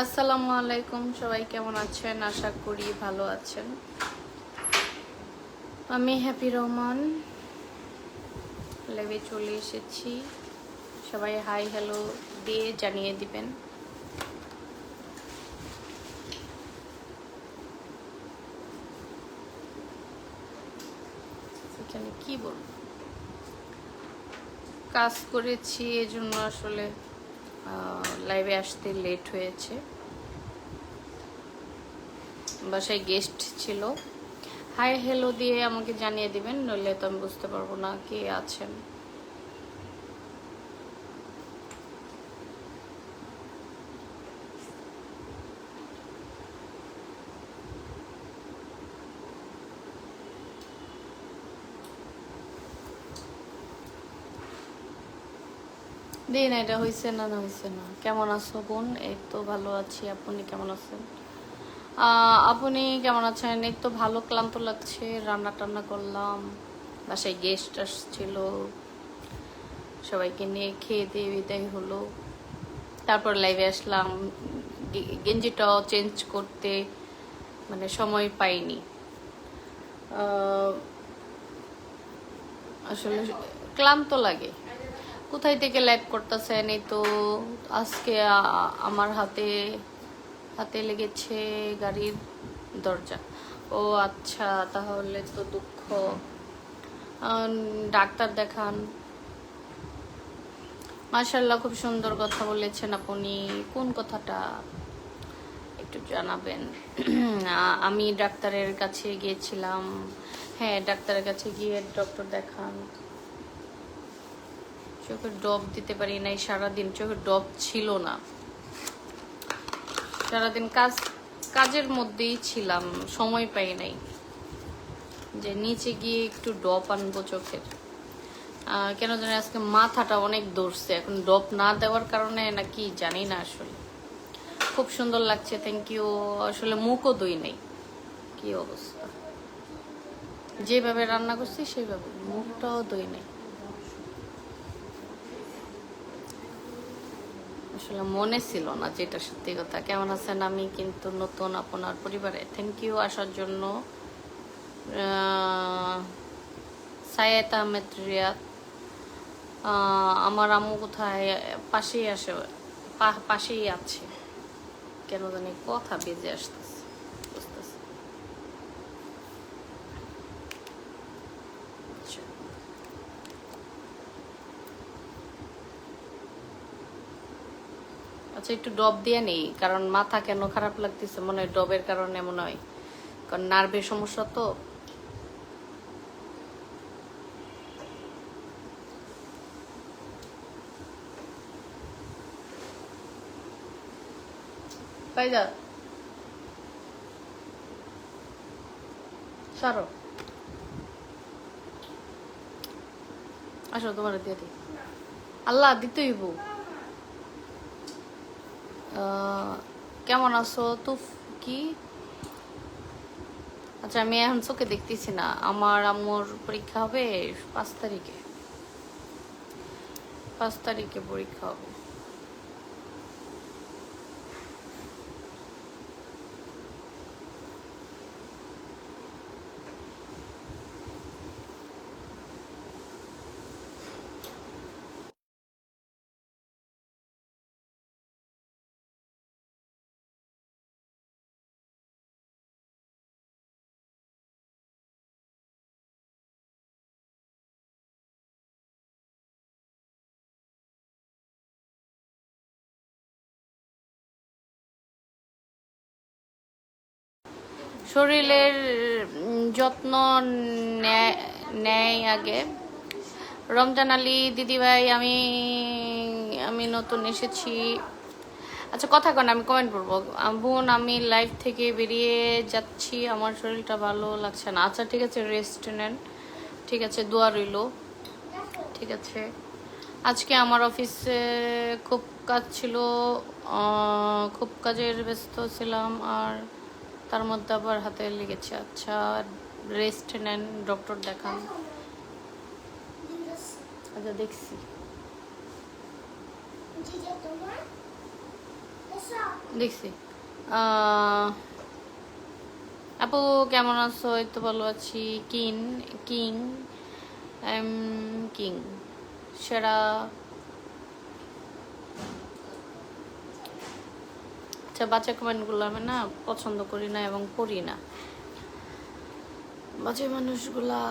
আসসালামু আলাইকুম, সবাই কেমন আছেন? আশা করি ভালো আছেন। আমি হ্যাপি রহমান লাইভে চলে এসেছি। সবাই হাই হ্যালো দিয়ে জানিয়ে দিবেন। এখানে কি বলব, কাজ করেছি এজন্য আসলে লাইভে আসতে লেট হয়েছে। বাসায় গেস্ট ছিল। হাই হ্যালো দিয়ে আমাকে জানিয়ে দিবেন, নইলে তো আমি বুঝতে পারবো না কে আছেন। দিন এটা হয়েছে না হয়েছে না। কেমন আছো বোন? এই তো ভালো আছি। আপনি কেমন আছেন? আপনি কেমন আছেন? এই তো ভালো, ক্লান্ত লাগছে। রান্না টান্না করলাম, বাসায় গেস্ট আসছিল, সবাইকে নিয়ে খেয়ে দিয়ে বিদায় হলো। তারপর লাইভে আসলাম। গেঞ্জিটাও চেঞ্জ করতে মানে সময় পাইনি। আসলে ক্লান্ত লাগে। কোথায় থেকে লাইভ করতেছেন? এই তো আজকে আমার হাতে হাতে লেগেছে গাড়ির দরজা। ও আচ্ছা, তাহলে তো দুঃখ। ডাক্তার দেখান। মাশাআল্লাহ, খুব সুন্দর কথা বলেছেন আপনি। কোন কথাটা একটু জানাবেন? আমি ডাক্তারের কাছে গিয়েছিলাম। হ্যাঁ, ডাক্তারের কাছে গিয়ে ডক্টর দেখান। চোখের ড্রপ দিতে পারি নাই সারাদিন, চোখের ড্রপ ছিল না। সারাদিন কাজের মধ্যেই ছিলাম, সময় পাই নাই যে নিচে গিয়ে একটু ড্রপ আনবো চোখের। কেন জানি আজকে মাথাটা অনেক ধরছে, এখন ড্রপ না দেওয়ার কারণে নাকি জানি না। আসলে খুব সুন্দর লাগছে, থ্যাংক ইউ। আসলে মুখও দই নেই, কি অবস্থা। যেভাবে রান্না করছি সেইভাবে, মুখটাও দই নেই। আসলে মনে ছিল না, যেটা সত্যি কথা। কেমন আছেন? আমি কিন্তু নতুন আপনার পরিবারে। থ্যাংক ইউ আসার জন্য। সায়েদ আহমেদ রিয়াদ, আমার আম্মু কোথায়? পাশেই আসে, পাশেই আছে। কেন জানি কথা বেজে আসতেছে, বুঝতেছে। আচ্ছা, একটু ডব দিয়ে নেই, কারণ মাথা কেন খারাপ লাগতেছে, মনে হয় ডবের কারণে মনে হয়, কারণ নার্ভের সমস্যা তো। পাইজা সারো, আসো তোমার দিয়ে দিই। আল্লাহ দিতেই বউ। কেমন আছো তুফ? কি? আচ্ছা, আমি এখন চোখে দেখতেছি না। আমার আম্মুর পরীক্ষা হবে 5 তারিখে। 5 তারিখে পরীক্ষা হবে। শরীরের যত্ন নেয় আগে। রমজান আলী দিদিভাই, আমি আমি নতুন এসেছি। আচ্ছা, কথা কন, আমি কমেন্ট করবো। বোন, আমি লাইভ থেকে বেরিয়ে যাচ্ছি, আমার শরীরটা ভালো লাগছে না। আচ্ছা ঠিক আছে, রেস্ট নেন। ঠিক আছে, দোয়া রইল। ঠিক আছে। আজকে আমার অফিসে খুব কাজ ছিল, খুব কাজের ব্যস্ত ছিলাম, আর তার মধ্যে আবার হাতে লেগেছে। আচ্ছা, রেস্ট নেন, ডক্টর দেখান। আচ্ছা, দেখছি। দেখছি। আপু কেমন আছো? এই তো ভালো আছি। কিং কিং এম কিং সেরা। আচ্ছা, বাচ্চা কমেন্টগুলো আমি না পছন্দ করি না এবং পড়ি না। বাজে মানুষগুলা।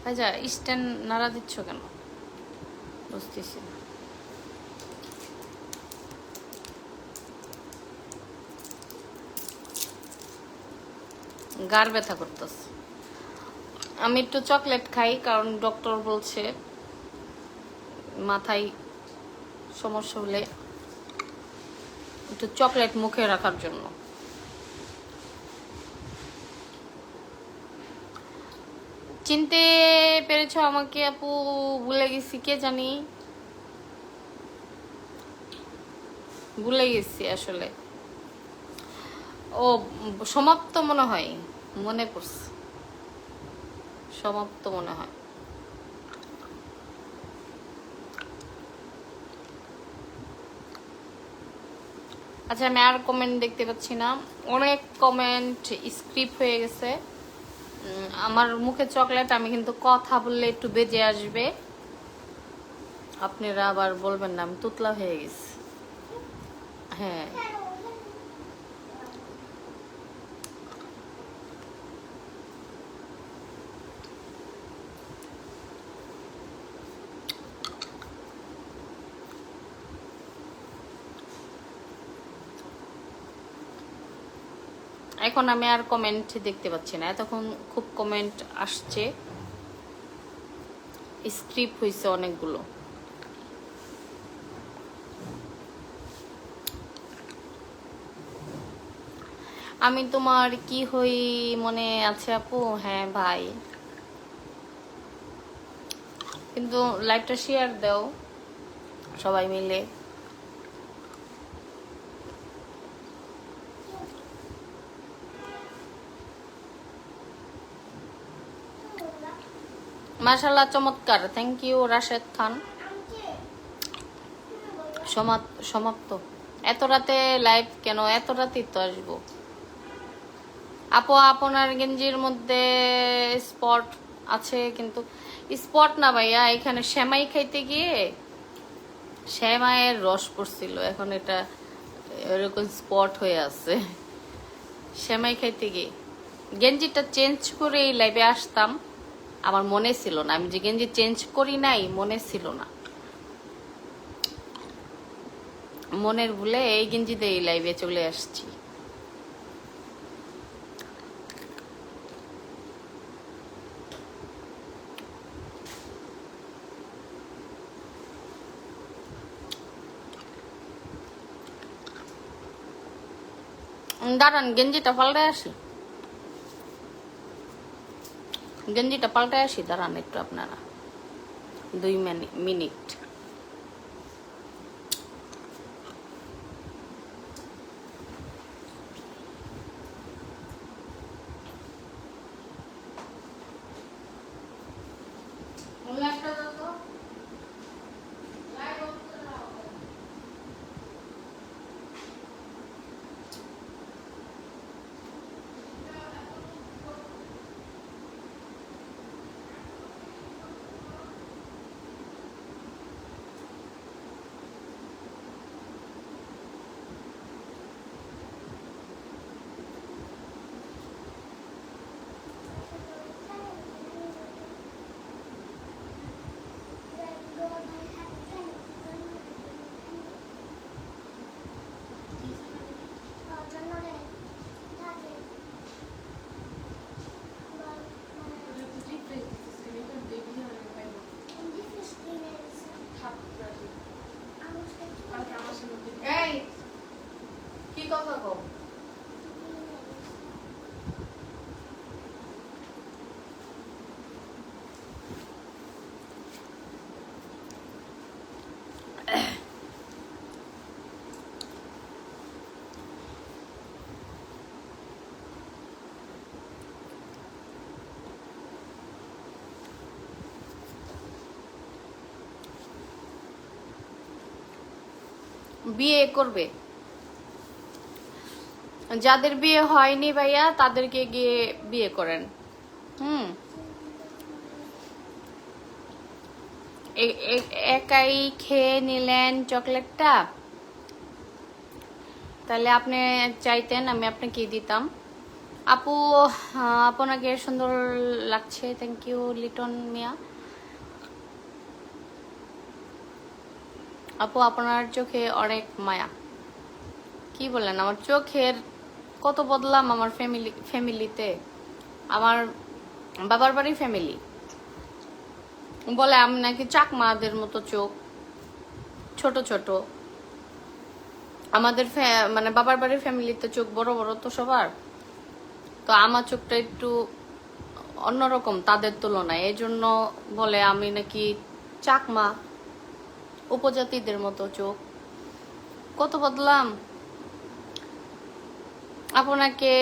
আচ্ছা, স্ট্যান্ড নাড়া দিচ্ছ কেন বুঝতেছি না। গার ব্যথা করতেছে। আমি একটু চকলেট খাই, কারণ ডক্টর বলছে মাথায় সমস্যা হলে একটু চকলেট মুখে রাখার জন্য। চিনতে পেরেছো আমাকে আপু? ভুলে গেছি, কে জানি, ভুলে গেছি আসলে। ও, সমাপ্ত মনে হয়, মনে পড়ছে, সমাপ্ত মনে হয়। আচ্ছা, আমি আর কমেন্ট দেখতে পাচ্ছি না, অনেক কমেন্ট স্ক্রিপ হয়ে গেছে। আমার মুখে চকলেট, আমি কিন্তু কথা বললে একটু বেজে আসবে, আপনারা আবার বলবেন না আমি তুতলা হয়ে গেছি। হ্যাঁ, এখন আমি আর কমেন্ট দেখতে পাচ্ছি না। এতক্ষণ খুব কমেন্ট আসছে, স্ক্রিপ হয়েছে অনেকগুলো। আমি তোমার কি হই মনে আছে আপু? হ্যাঁ ভাই, কিন্তু লাইভটা শেয়ার দাও সবাই মিলে। মাশাআল্লাহ, চমৎকার, থ্যাংক ইউ রাশেদ খান। সমাপ্ত। এত রাতে লাইভ কেন? এত রাতেই তো আসবো। আপু, আপনার গেঞ্জির মধ্যে স্পট আছে, কিন্তু স্পট না ভাইয়া, এখানে সেমাই খাইতে গিয়ে সেমাইয়ের রস পড়ছিল, এখন এটা এরকম স্পট হয়ে আছে। সেমাই খাইতে গিয়ে গেঞ্জিটা চেঞ্জ করে এই লাইভে আসতাম, আমার মনে ছিল না, আমি যে গেঞ্জি চেঞ্জ করি নাই মনে ছিল না, মনের ভুলে এই গেঞ্জিতে এই লাইভে চলে আসছি। দাঁড়ান, গেঞ্জিটা পাল্টায় আসি, গেঞ্জিটা পাল্টায় আসি, দাঁড়ান একটু আপনারা 2 মিনিট। বিয়ে করবে। যাদের বিয়ে হয়নি ভাইয়া তাদেরকে গিয়ে বিয়ে করেন। হুম, একাই খেয়ে নিলেন চকলেটটা, তাহলে আপনি চাইতেন আমি আপনাকে দিতাম। আপু আপনাকে সুন্দর লাগছে, থ্যাংক ইউ লিটন মিয়া। আপু আপনার চোখে অনেক মায়া। কি বলেন, আমার চোখের কত বদলাম আমার ফ্যামিলিতে। আমার বাবার বাড়ি ফ্যামিলি বলে আমি নাকি চাকমাদের মতো চোখ, ছোট ছোট। আমাদের মানে বাবার বাড়ির ফ্যামিলিতে চোখ বড় বড় তো সবার, তো আমার চোখটা একটু অন্যরকম তাদের তুলনায়, এই জন্য বলে আমি নাকি চাকমা উপজাতিদের মতো চোখ। কত বদলাম। আপনাকে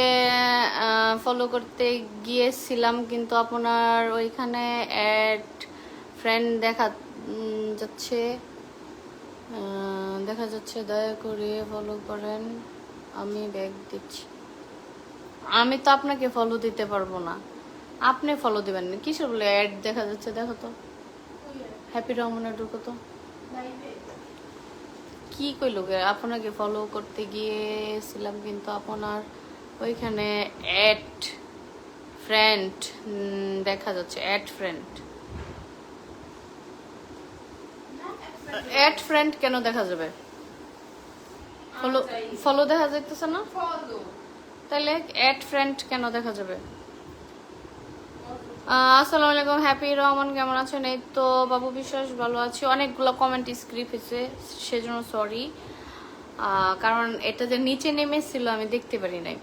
ফলো করতে গিয়েছিলাম কিন্তু আপনার ওইখানে অ্যাড ফ্রেন্ড যাচ্ছে দেখা যাচ্ছে, দয়া করে ফলো করেন, আমি ব্যাগ দিচ্ছি। আমি তো আপনাকে ফলো দিতে পারবো না, আপনি ফলো দিবেন না। কিসের বলে অ্যাড দেখা যাচ্ছে? দেখো তো, হ্যাপি রহমানে ঢুকো তো। কি কইল গে? আপনাকে ফলো করতে গিয়েছিলাম কিন্তু আপনার ওইখানে অ্যাড ফ্রেন্ড দেখা যাচ্ছে। অ্যাড ফ্রেন্ড, অ্যাড ফ্রেন্ড কেন দেখা যাবে? ফলো ফলো দেখা যাইতেছে না, তাহলে অ্যাড ফ্রেন্ড কেন দেখা যাবে? আসসালামু আলাইকুম, হ্যাপি রহমান কেমন আছেন? এই তো বাবু বিশ্বাস ভালো আছি। অনেকগুলো কমেন্ট স্ক্রিপ্ট হয়েছে, সেজন্য সরি, কারণ এটা যে নিচে নেমেছিল আমি দেখতে পারি নাই।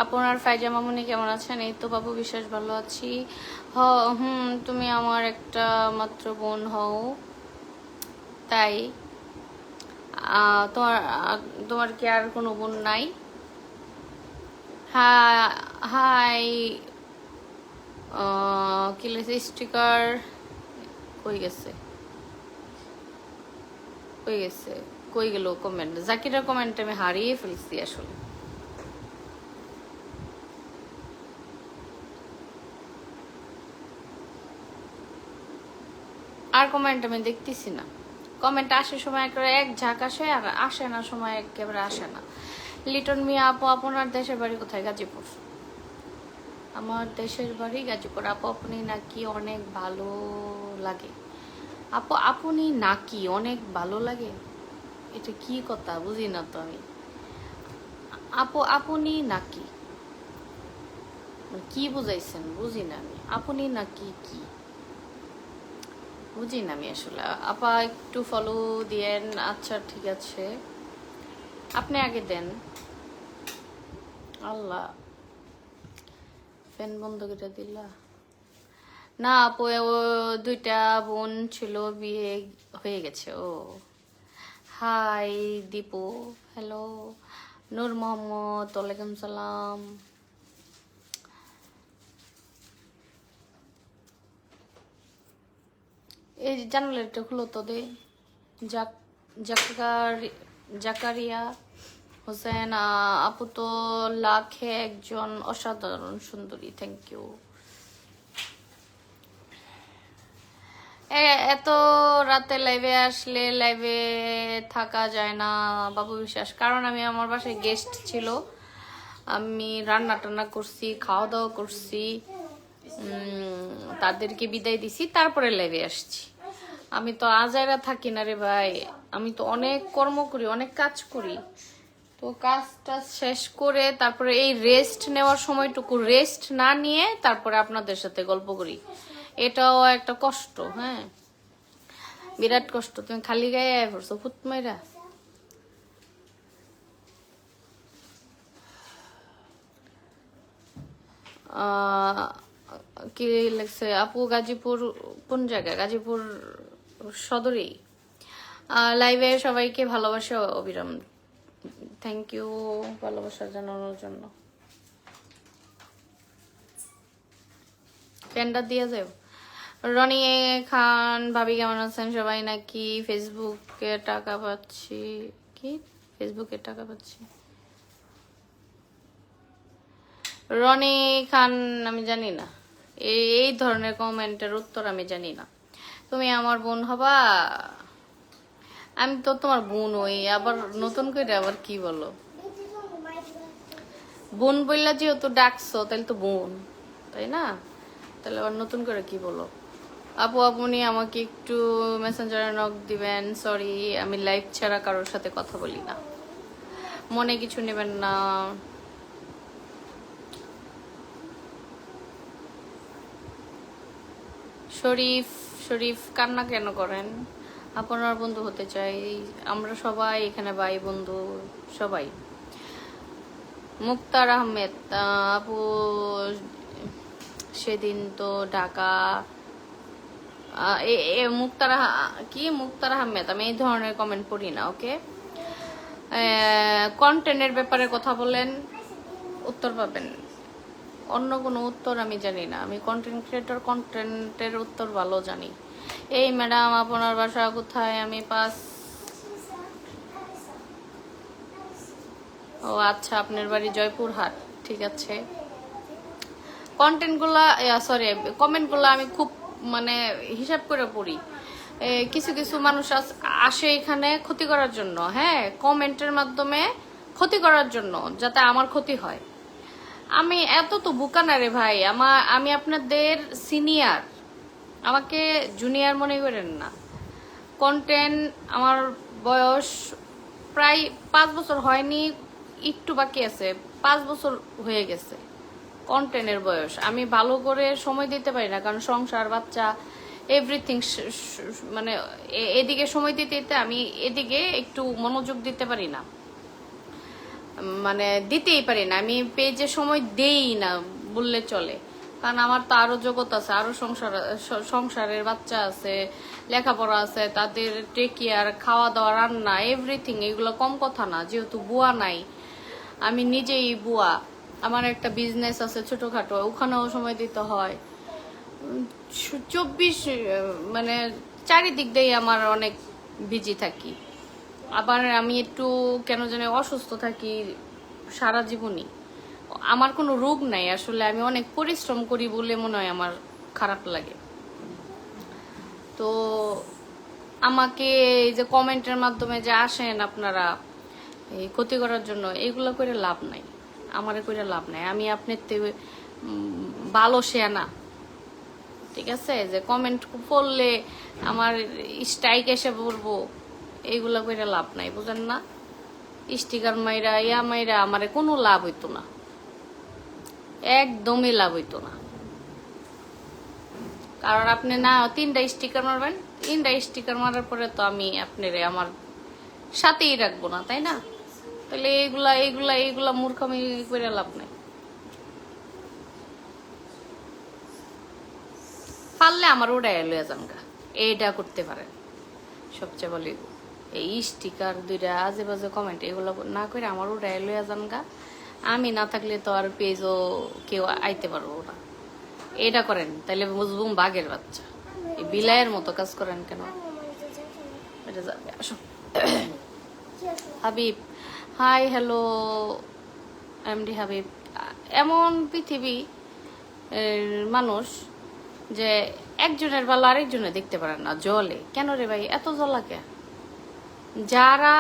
আপনার ফাইজা মামুনি কেমন আছেন? এই তো বাবু বিশ্বাস ভালো আছি। তুমি আমার একটা মাত্র বোন হও, তাই তোমার তোমার কি আর কোনো বোন নাই? হ্যাঁ, হাই, কি লিখছে স্টিকার? কই গেছে, কই গেছে, কই গেল কমেন্ট? জাকিরের কমেন্ট আমি হারিয়ে ফেলছি আসলে। আর কমেন্ট আমি দেখতেছি না। কমেন্ট আসার সময় একেবারে এক ঝাঁক আসে, আর আসে না সময় একেবারে আসে না। লিটন মিয়া আপু আপনার দেশের বাড়ি কোথায়? গাজীপুর। আমার দেশের বাড়ি গাজীপুর। আপু আপনি নাকি অনেক ভালো লাগে। আপু আপনি নাকি অনেক ভালো লাগে, এটা কি কথা বুঝি না তো আমি। আপু আপনি নাকি কি বুঝাইছেন বুঝি না আমি। আপনি নাকি কি বুঝি না আমি আসলে। আপা একটু ফলো দিয়েন। আচ্ছা ঠিক আছে, আপনি আগে দেন। আল্লাহ, ফ্যান বন্ধ করে দিলা না আপু। ও দুইটা বোন ছিল, বিয়ে হয়ে গেছে। ও হাই দীপু, হ্যালো। নূর মোহাম্মদ, ওয়ালাইকুম সালাম। এই জানালাটা খুলো তো দে। জাকারিয়া হোসেন আপু তো লাখে একজন অসাধারণ সুন্দরী, থ্যাংক ইউ। এত রাতে লাইভে আসলে লাইভে থাকা যায় না বাবু বিশ্বাস, কারণ আমি আমার বাসায় গেস্ট ছিল, আমি রান্না টান্না করছি, খাওয়া দাওয়া করছি, তাদেরকে বিদায় দিছি, তারপরে লাইভে আসছি। আমি তো আজাইরা থাকি না রে ভাই, আমি তো অনেক কর্ম করি, অনেক কাজ করি, তো কাজটা শেষ করে তারপরে এই রেস্ট নেওয়ার সময়টুকু রেস্ট না নিয়ে তারপরে আপনাদের সাথে গল্প করি, এটাও একটা কষ্ট। হ্যাঁ, বিরাট কষ্ট। তুমি খালি গায়ে আয় পড়ছো ফুট মাইরা। কি লাগছে আপু? গাজীপুর কোন জায়গায়? গাজীপুর সদরেই। লাইভে সবাইকে ভালোবাসা অবিরাম, থ্যাংক ইউ ভালোবাসা জানানোর জন্য। ফ্যানটা দিয়ে যাও। রনি খান ভাবি কেমন আছেন? সবাই নাকি ফেসবুকে টাকা পাচ্ছি কি ফেসবুকে টাকা পাচ্ছি। রনি খান আমি জানি না, এই ধরনের কমেন্টের উত্তর আমি জানি না। তুমি আমার বোন হবা, আমি তো তোমার বোন ওই, আবার নতুন করে আবার কি বলো বোন বললা, যেহেতু ডাকছো তাহলে তো বোন, তাই না? তাহলে আবার নতুন করে কি বলো? আপু আপনি আমাকে একটু মেসেঞ্জারে নক দিবেন। সরি, আমি লাইভ ছাড়া কারোর সাথে কথা বলি না, মনে কিছু নেবেন না। শরীফ, শরীফ কান্না কেন করেন? আপনার বন্ধু হতে চাই, আমরা সবাই এখানে ভাই বন্ধু সবাই। মুক্তার আহমেদ আপু, সেদিন তো ঢাকা মুক্তার আহমেদ, আমি এই ধরনের কমেন্ট পড়ি না। ওকে, কন্টেন্টের ব্যাপারে কথা বলেন, উত্তর পাবেন। অন্য কোনো উত্তর আমি জানি না, আমি কন্টেন্ট ক্রিয়েটর, কন্টেন্টের উত্তর ভালো জানি। এই ম্যাডাম আপনার বাসা কোথায়? আমি ও আচ্ছা, আপনার বাড়ি জয়পুরহাট, ঠিক আছে। কন্টেন্টগুলা সরি কমেন্টগুলো আমি খুব মানে হিসাব করে পড়ি। কিছু কিছু মানুষ আসে এখানে ক্ষতি করার জন্য, হ্যাঁ, কমেন্টের মাধ্যমে ক্ষতি করার জন্য, যাতে আমার ক্ষতি হয়। আমি এত তো বোকা না রে ভাই, আমি আপনাদের সিনিয়র, আমাকে জুনিয়র মনে করেন না। কন্টেন্ট আমার বয়স প্রায় 5 বছর হয়নি, একটু বাকি আছে, 5 বছর হয়ে গেছে কন্টেন্টের বয়স। আমি ভালো করে সময় দিতে পারি না, কারণ সংসার, বাচ্চা, এভরিথিং, মানে এদিকে সময় দিতে দিতে আমি এদিকে একটু মনোযোগ দিতে পারি না, মানে দিতেই পারি না। আমি পেজে সময় দেই না বললে চলে, কারণ আমার তো আরো জগৎ আছে, আরো সংসারের বাচ্চা আছে, লেখাপড়া আছে, তাদের টেক কেয়ার, খাওয়া দাওয়া, রান্না, এভরিথিং, এগুলো কম কথা না। যেহেতু বুয়া নাই, আমি নিজেই বুয়া, আমার একটা বিজনেস আছে ছোটখাটো, ওখানেও সময় দিতে হয়। 24 মানে চারিদিক দিয়ে আমার অনেক বিজি থাকি। আবার আমি একটু কেন জানি অসুস্থ থাকি সারা জীবনই। আমার কোনো রোগ নাই আসলে, আমি অনেক পরিশ্রম করি বলে মনে হয় আমার খারাপ লাগে। তো আমাকে এই যে কমেন্টের মাধ্যমে যে আসেন আপনারা এই ক্ষতি করার জন্য, এগুলো করে লাভ নাই, আমার করে লাভ নাই। আমি আপনার ভালো সে না, ঠিক আছে? যে কমেন্ট পড়লে আমার স্ট্রাইক এসে বলবো, এইগুলা করে লাভ নাই, বুঝেন না? স্টিকার মাইরা মাইরা আমার কোনো লাভ হইতো না, একদমই লাভ হইতো না। কারণ আপনি না 3টা স্টিকার মারবেন, 3টা স্টিকার মারার পরে তো আমি আপনারে আমার সাথেই রাখবো না, তাই না? তাহলে এইগুলা এইগুলা এইগুলা মূর্খামি করে লাভ নাই। পারলে আমার ওটা লইয়া যান গা, এইটা করতে পারেন সবচেয়ে বলি। এই স্টিকার 2টা আজে বাজে কমেন্ট এগুলো না করে আমার ওটা লইয়া যান গা। আমি না থাকলে তো আর পেজও কেউ আইতে পারবো না। এটা করেন, তাহলে বুঝবুম বাঘের বাচ্চা, এই বিলাইয়ের মতো কাজ করেন কেন? এটা যাবে, আসো। Habib, hi, hello MD Habib. এমন পৃথিবী মানুষ যে একজনের ভালো আরেকজনে দেখতে পারে না, জলে কেন রে ভাই? এত জ্বলা কে? যারা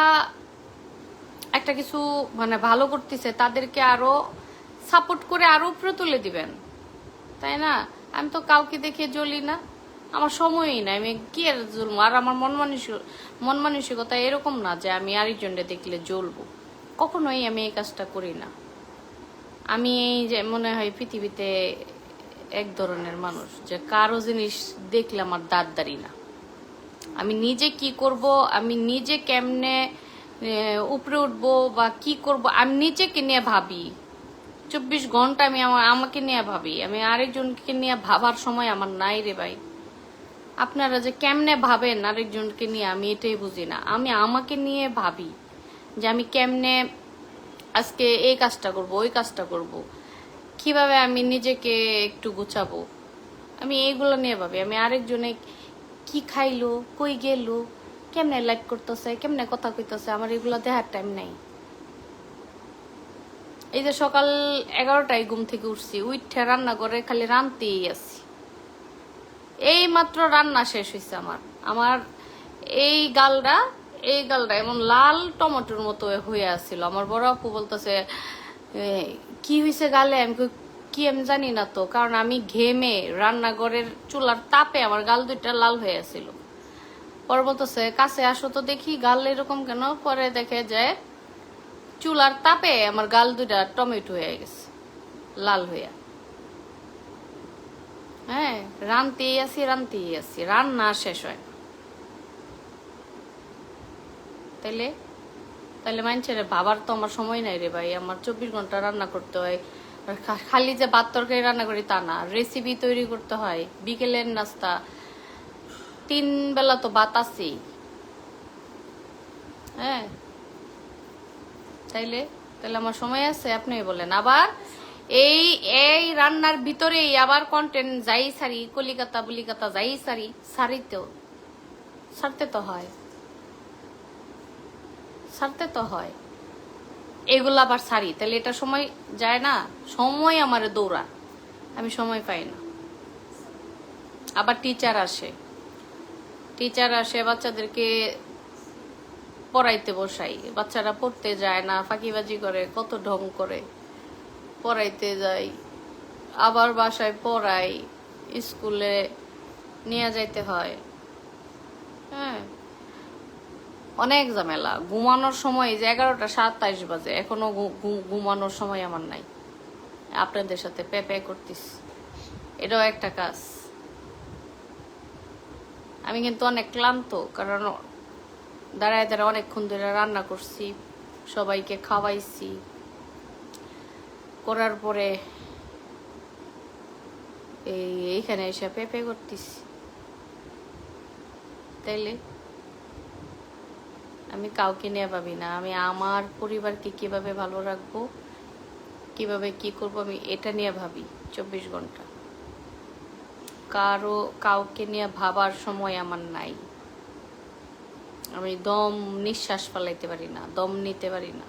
একটা কিছু মানে ভালো করতেছে তাদেরকে আরো সাপোর্ট করে আরো উপরে তুলে দিবেন, তাই না? আমি তো কাউকে দেখে জ্বলি না, আমার সময়ই না, আমি কি আর জ্বলবো? আর আমার মন মানসিকতা এরকম না যে আমি আরেকজনকে দেখলে জ্বলবো, কখনোই আমি এই কাজটা করি না। আমি এই যে মনে হয় পৃথিবীতে এক ধরনের মানুষ যে কারো জিনিস দেখলে আমার দাঁত দাঁড়ি না। আমি নিজে কি করব, আমি নিজে কেমনে উপরে উঠবো বা কি করব, আমি নিজেকে নিয়ে ভাবি। 24 ঘন্টা আমি আমাকে নিয়ে ভাবি, আমি আরেকজনকে নিয়ে ভাবার সময় আমার নাই রে ভাই। আপনারা যে কেমনে ভাবেন আরেকজনকে নিয়ে, আমি এটাই বুঝি না। আমি আমাকে নিয়ে ভাবি যে আমি কেমনে আজকে এই কাজটা করব, ওই কাজটা করব, কিভাবে আমি নিজেকে একটু গুছাবো, আমি এইগুলো নিয়ে ভাবি। আমি আরেকজনে কি খাইলো, কই গেল, কেমনে লাইভ করতেছে, কেমনে কথা কইতেছে, আমার এগুলো দেখার টাইম নাই। এই যে সকাল 11টায় ঘুম থেকে উঠছি, উঠে রান্না করে খালি রানতেই আছি। এই মাত্র রান্না শেষ হয়েছে আমার। আমার এই গালটা এমন লাল টমেটোর মতো হয়ে আসছিল। আমার বড় আপু বলতেছে কি হয়েছে গালে, আমি কি আমি জানি না তো, কারণ আমি ঘেমে রান্নাঘরের চুলার তাপে আমার গাল দুইটা লাল হয়ে আসছিল। পরে বলতেছে কাছে আসো তো দেখি গাল এরকম কেন। পরে দেখে যায় চুলার তাপে আমার গাল দুইটা টমেটো হয়ে গেছে লাল হইয়া। হ্যাঁ, রানতেই আছি, রান্না শেষ হয় না। তাইলে মানছে ভাবার তো আমার সময় নাই রে ভাই। আমার 24 ঘন্টা রান্না করতে হয়। খালি যে ভাত তরকারি রান্না করি তা না, রেসিপি তৈরি করতে হয়, বিকেলের নাস্তা, 3 বেলা তো ভাত আছেই। হ্যাঁ, তাইলে আমার সময় আছে? আপনি বলেন। আবার এই এই রান্নার ভিতরেই আবার কন্টেন্ট যাই সারি, কলিকাতা বলিকাতা যাই সারতে তো হয় এগুলো আবার সারি। তাহলে এটা সময় যায় না? সময় আমারে দৌড়া, আমি সময় পাই না। আবার টিচার আসে বাচ্চাদেরকে পড়াইতে বসাই, বাচ্চারা পড়তে যায় না, ফাঁকিবাজি করে, কত ঢং করে। পড়াইতে যাই, আবার বাসায় পড়াই, স্কুলে নিয়ে যাইতে হয়। হ্যাঁ, অনেক ঝামেলা। ঘুমানোর সময় যে 11টা 27 বাজে, এখনো ঘুমানোর সময় আমার নাই। আপনাদের সাথে প্যাপে করতেছি, এটাও একটা কাজ। আমি কিন্তু অনেক ক্লান্ত, কারণ দাঁড়ায় অনেকক্ষণ ধরে রান্না করছি, সবাইকে খাওয়াইছি, করার পরে এইখানে এসে পেঁপে করতেছি। তাইলে আমি কাউকে নিয়ে ভাবি না, আমি আমার পরিবারকে কিভাবে ভালো রাখবো, কিভাবে কি করবো, আমি এটা নিয়ে ভাবি 24 ঘন্টা। কাউকে নিয়ে ভাবার সময় আমার নাই। আমি নিঃশ্বাস ফেলাইতে পারি না, দম নিতে পারি না।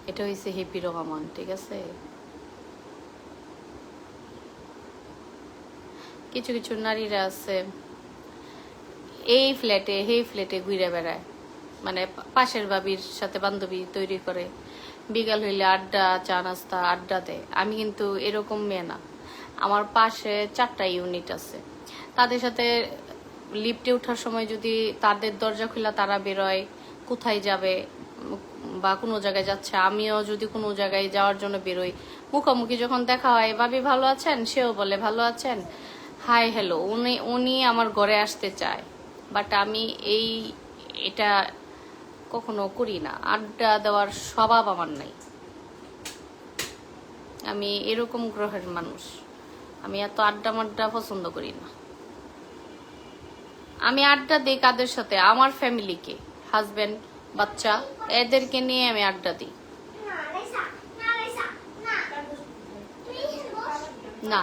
এটা হয়েছে হ্যাপি রহমান, ঠিক আছে? কিছু কিছু নারীরা আছে এই ফ্ল্যাটে ঘুরে বেড়ায়, মানে পাশের বাবির সাথে বান্ধবী তৈরি করে, বিকাল হইলে আড্ডা, চা নাস্তা আড্ডা দেয়। আমি কিন্তু এরকম মেয়ে না। আমার পাশে 4টা ইউনিট আছে, তাদের সাথে লিফটে ওঠার সময় যদি তাদের দরজা খোলা তারা বেরোয়, কোথায় যাবে বা কোনো জায়গায় যাচ্ছে, আমিও যদি কোনো জায়গায় যাওয়ার জন্য বেরোই, মুখোমুখি যখন দেখা হয়, ভাবি ভালো আছেন, সেও বলে ভালো আছেন, হাই হ্যালো, উনি আমার ঘরে আসতে চায়। বাট আমি এটা কখনো করি না। আড্ডা দেওয়ার স্বভাব আমার নাই। আমি এরকম গ্রহের মানুষ, আমি এত আড্ডা মাড্ডা পছন্দ করি না। আমি আড্ডা দিই কাদের সাথে? আমার ফ্যামিলিকে, হাজবেন্ড, বাচ্চা, এদেরকে নিয়ে আমি আড্ডা দিই। না,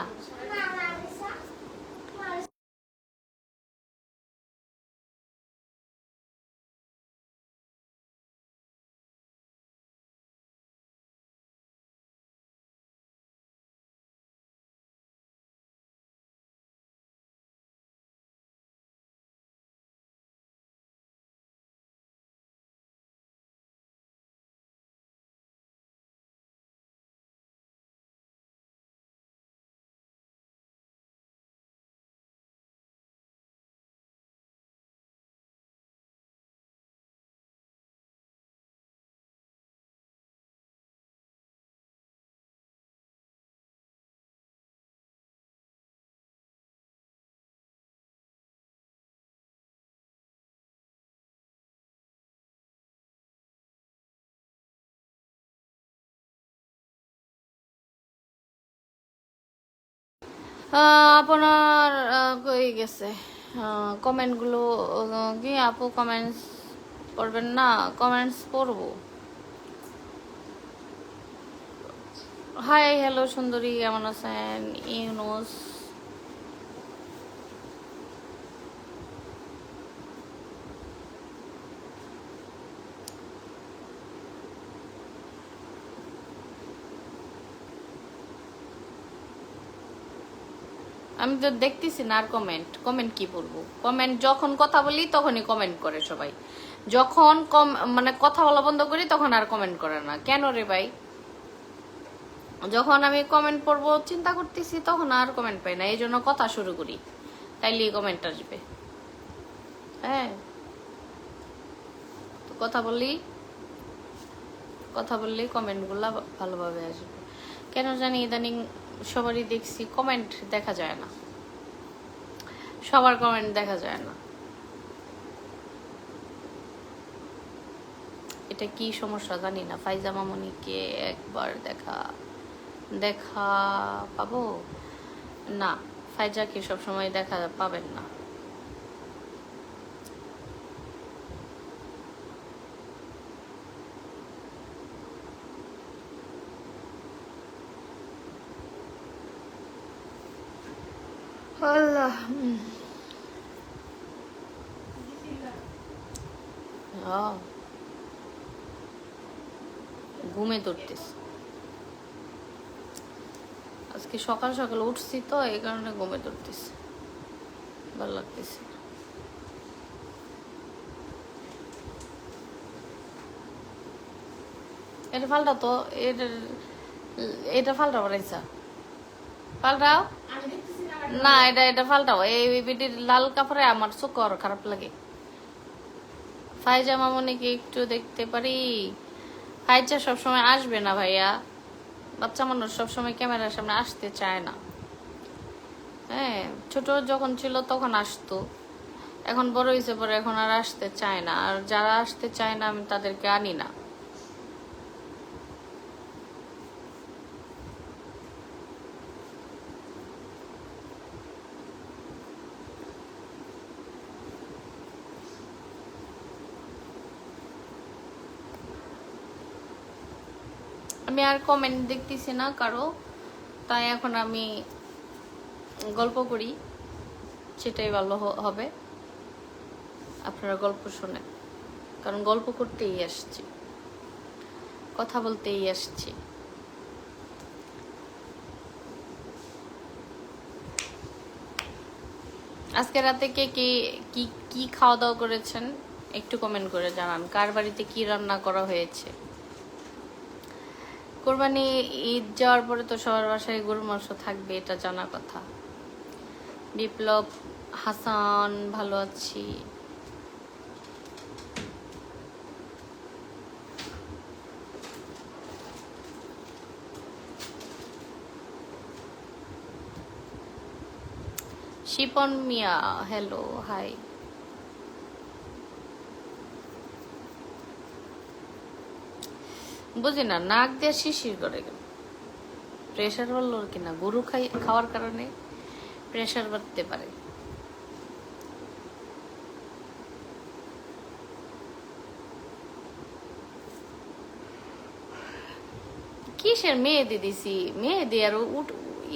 আপনার কই গেছে কমেন্টগুলো? কি আপু কমেন্টস পড়বেন না? কমেন্টস পড়বো। হাই হ্যালো সুন্দরী, কেমন আছেন? ইউনুস আমি তো দেখতেছি না আর কমেন্ট কমেন্ট কি বলবো, কমেন্ট যখন কথা বলি তখনই কমেন্ট করে সবাই, যখন মানে কথা বলা বন্ধ করি তখন আর কমেন্ট করে না, কেন রে ভাই? যখন আমি কমেন্ট পড়বো চিন্তা করতেছি তখন আর কমেন্ট পাই না, এই জন্য কথা শুরু করি, তাইলে কমেন্ট আসবে। হ্যাঁ, তো কথা বললেই কমেন্টগুলো ভালোভাবে আসবে। কেন জানি ইদানিং সবারই দেখছি কমেন্ট দেখা যায় না, সবার কমেন্ট দেখা যায় না, এটা কি সমস্যা জানি না। ফাইজা মামুনিকে একবার দেখা পাবো না, ফাইজাকে সবসময় দেখা পাবেন না। আল্লাহ, ঘুমে ধরতেছে আজকে, সকাল সকাল উঠছি তো এই কারণে ঘুমে ধরতেছে, ভালো লাগতেছে। এটা পাল্টা তো, এটা পাল্টা বাড়াইছা, পাল্টাও না, এটা পাল্টাও। এই বিটির লাল কাপড়ে আমার চোখ আরো খারাপ লাগে। ফাইজা মামুনিকে একটু দেখতে পারি? ফাইজা সবসময় আসবে না ভাইয়া, বাচ্চা মানুষ সবসময় ক্যামেরার সামনে আসতে চায় না। হ্যাঁ, ছোট যখন ছিল তখন আসতো, এখন বড় হয়েছে পরে এখন আর আসতে চায় না, আর যারা আসতে চায় না আমি তাদেরকে আনি না। আমি আর কমেন্ট দেখতেছি না কারো, তাই এখন আমি গল্প করি, সেটাই ভালো হবে। আপনারা গল্প শোনেন, কারণ গল্প করতেই আসছি, কথা বলতেই আসছি। আজকে রাতে কে কি কি কি খাওয়া দাওয়া করেছেন একটু কমেন্ট করে জানান, কার বাড়িতে কি রান্না করা হয়েছে। কোরবানি ঈদ যাওয়ার পরে তো সবার বাসায় গরুর মাংস থাকবে, এটা জানা কথা। বিপ্লব হাসান, ভালো আছি। শিপন মিয়া, হ্যালো, হাই। বুঝি না, নাক দিয়ে শিশির করে গেল, প্রেশার বাড়লো কিনা, গরু খাওয়ার কারণে প্রেশার বাড়তে পারে। কিসের মেহেদি দিছি, মেহেদি আর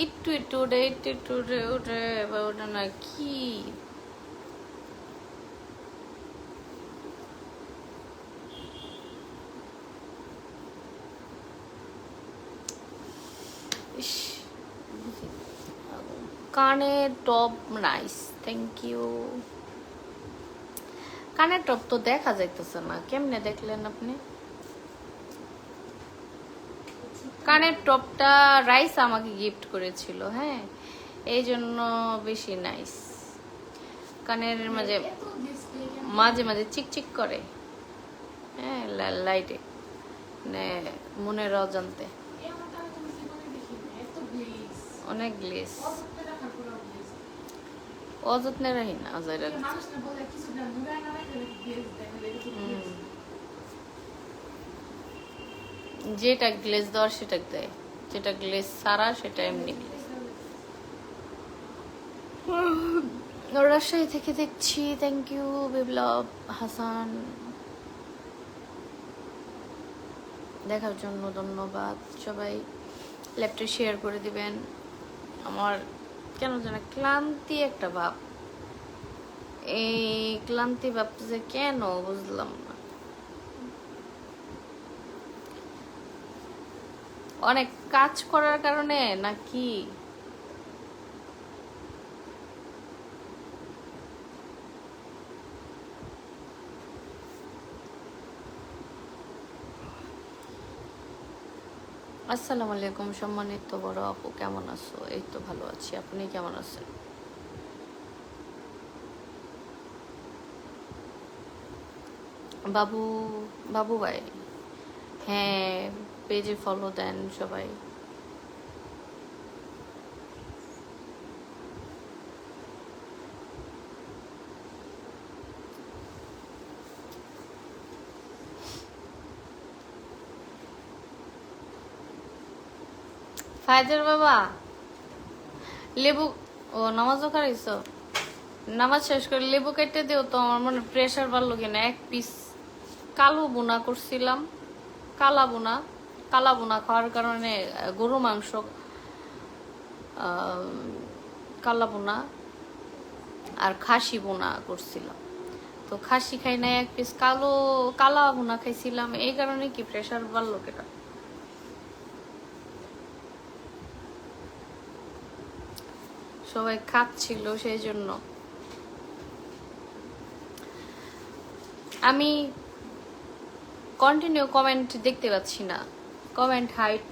একটু একটু উঠে একটু একটু উঠে উঠে ওটা না কি, কানের টপ নাইস, থ্যাংক ইউ। কানের টপ তো দেখা যাইতেছে না, কেমনে দেখলেন আপনি? কানের টপটা রাইস আমাকে গিফট করেছিল, হ্যাঁ, এই জন্য বেশি নাইস। কানের মাঝে মাঝে মাঝে চিকচিক করে, হ্যাঁ, লাইটে, মানে মনের অজান্তে অনেক গ্লেস। অযত্নে রাখি না, যেটা গ্লেজ দেওয়ার সেটা দেয়, যেটা গ্লেজ সারা সেটা এমনি গ্লেজ। রাজশাহী থেকে দেখছি, থ্যাংক ইউ বিপ্লব হাসান, দেখার জন্য ধন্যবাদ। সবাই ল্যাপটপ শেয়ার করে দিবেন। আমার কেন যেন ক্লান্তি একটা ভাব, এই ক্লান্তি ভাব যে কেন বুঝলাম না, অনেক কাজ করার কারণে নাকি আসসালামু আলাইকুম সম্মানিত বড় আপু, কেমন আছো? এই তো ভালো আছি, আপনি কেমন আছেন? বাবু, বাবু ভাই, হ্যাঁ, পেজে ফলো দেন সবাই। ফায়দের বাবা, লেবু, ও নামাজও খারাইছো? নামাজ শেষ করে লেবু কেটে দিও তো, আমার মনে প্রেশার বাড়লো কিনা। এক পিস কালো বোনা করছিলাম, কালা বোনা, কালা বোনা খাওয়ার কারণে গরু মাংস, আহ, কালা বোনা আর খাসি বোনা করছিলাম। তো খাসি খাই নাই, এক পিস কালা বোনা খাইছিলাম, এই কারণে কি প্রেশার বাড়লো কেটা। সবাই খাচ্ছিল সেই জন্য। আমি কন্টিনিউ কমেন্ট দেখতে পাচ্ছি না, কমেন্ট হাইট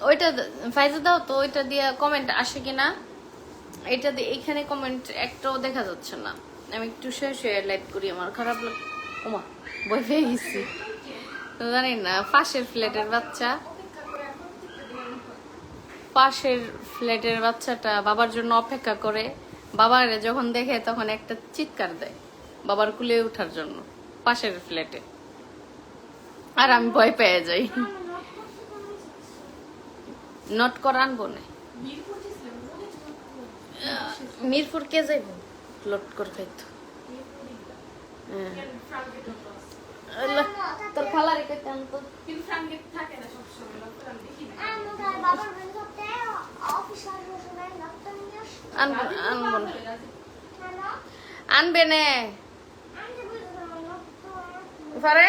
ওইটা ফাইজা দাও তো, ওইটা দিয়ে কমেন্ট আসে কিনা এটা দিয়ে। এখানে কমেন্ট একটাও দেখা যাচ্ছে না। আমি একটু শুয়ে শুয়ে লাইভ করি, আমার খারাপ লাগে। ওমা, বই পেয়ে গেছি, জানি না। পাশের ফ্ল্যাটের বাচ্চাটা বাবার জন্য অপেক্ষা করে, বাবার যখন দেখে তখন একটা চিৎকার দেয় বাবার কুলে ওঠার জন্য পাশের ফ্ল্যাটে, আর আমি ভয় পেয়ে যাই। নোট করে আনবো না, মিরপুর কে যাইব লোড করে খাইতো। আল্লাহ, তোর খালা রেখে আনতো। আনবো না, আনবে নে ফারে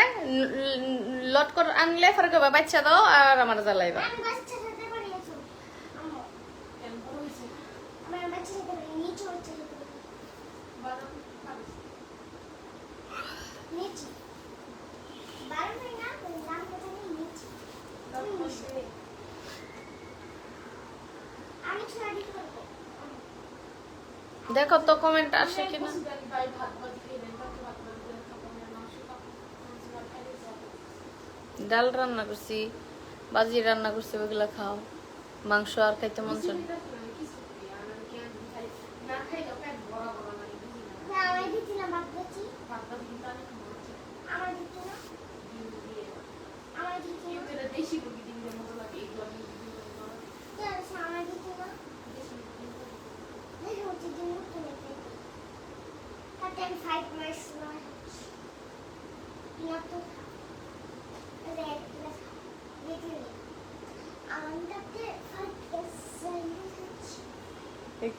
লট করে আনলে ফারে কবে বাচ্চা দাও আর আমার জ্বালাইবা। দেখো তো কমেন্ট আসে কিনা। ডাল রান্না করছি, বাজি রান্না করছি, ওগুলা খাও। মাংস আর খাইতে মন চায়।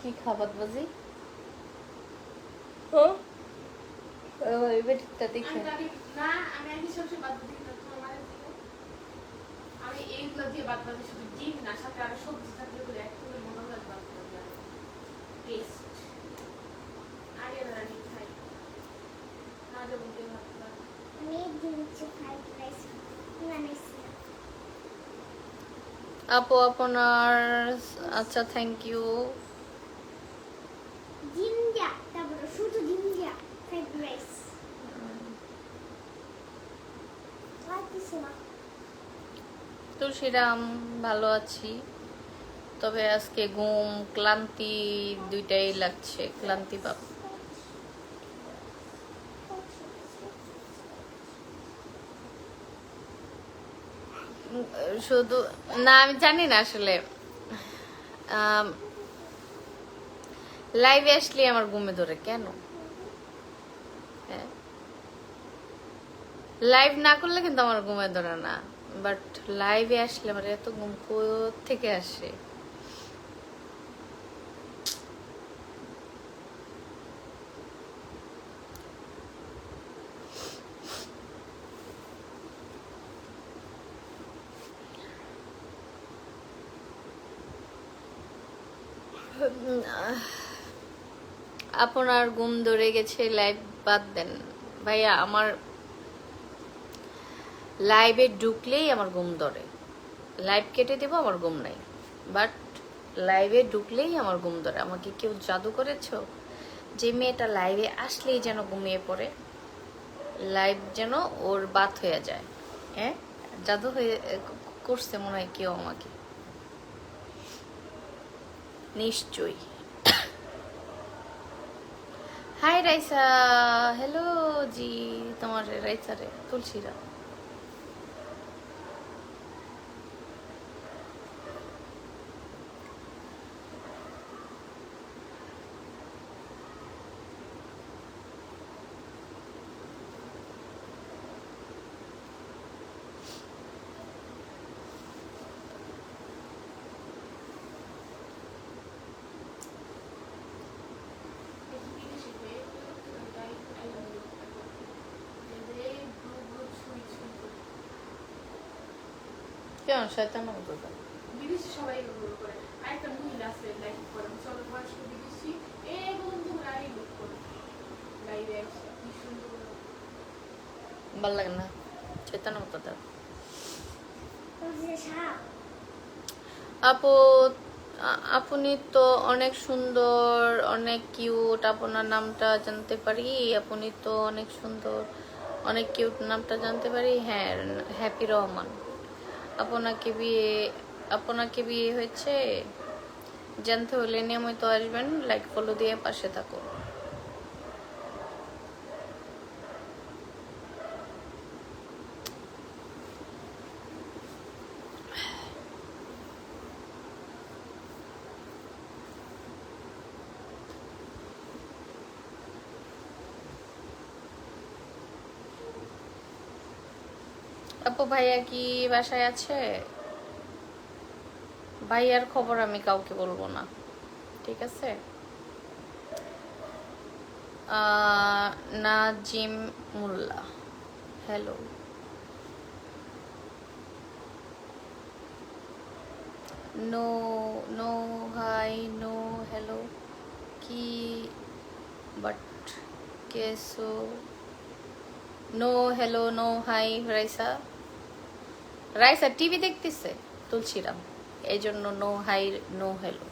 কি খাবার বাজি বেটিটা দেখে আমি এইগুলো দিয়ে বাদ বাকি শুধু ডিম না, সাথে আরো সবজি থাকলে করে একদম মনে হয় বাদ বাকি টেস্ট আগে রানি খাই না দেবো দিয়ে ভাত বাদ। আমি ডিম ফ্রাইড রাইস বানাইছি আপু আপনার। আচ্ছা, থ্যাংক ইউ। ডিম দিয়া, তারপর শুধু ডিম দিয়া ফ্রাইড রাইস আর কিছু না। তুলসীরাম, ভালো আছি, তবে আজকে ঘুম ক্লান্তি দুইটাই লাগছে, ক্লান্তি ভাব। শুধু না, আমি জানি না আসলে লাইভে আসলে আমার ঘুমে ধরে কেন। লাইভ না করলে কিন্তু আমার ঘুমে ধরে না, বাট লাইভে আসলে আমার এত ঘুম থেকে আসে। আপনার ঘুম ধরে গেছে, লাইভ বাদ দেন ভাইয়া। আমার লাইভে ঢুকলেই আমার ঘুম ধরে। লাইভ কেটে দেবো, আমার ঘুম নাই, বাট লাইভে ঢুকলেই আমার ঘুম ধরে। আমাকে কেউ জাদু করেছো যে মেয়েটা লাইভে আসলেই যেন ঘুমিয়ে পড়ে, লাইভ যেন ওর বাত হয়ে যায়। হ্যাঁ, জাদু হয়ে করছে মনে হয় কেউ আমাকে, নিশ্চয়ই। হাই রাইসা, হ্যালো জি। তোমার রাইসা রে তুলসীরা। কেন শয়তান মতো? বিদেশি সবাই এগুলো করে। আরেকটা মহিলা আছে লাইভ করে, চলো বয়স্ক বিদেশি এই বন্ধু গাড়ি বুক করে লাইভে আসে, কি সুন্দর। ভাল লাগে না, শয়তান মতো দাও। আপু, আপনি তো অনেক সুন্দর, অনেক কিউট। আপনার নামটা জানতে পারি? আপনি তো অনেক সুন্দর, অনেক কিউট, নামটা জানতে পারি? হ্যাঁ, হ্যাপি রহমান। আপনাকে বিয়ে হয়েছে? জানতে হলে নিয়মিত আসবেন, লাইক ফলো দিয়ে পাশে থাকুন। আপু ভাইয়া কি বাসায় আছে? ভাইয়ার খবর আমি কাউকে বলবো না, ঠিক আছে? Nazim Molla, hello. No, no hi, no hello, কি বাট কেসো? No hello, no hi. Raisa, Raisa TV দেখতেছে তুলসীরাম, এই জন্য নো হাই, নো হ্যালো।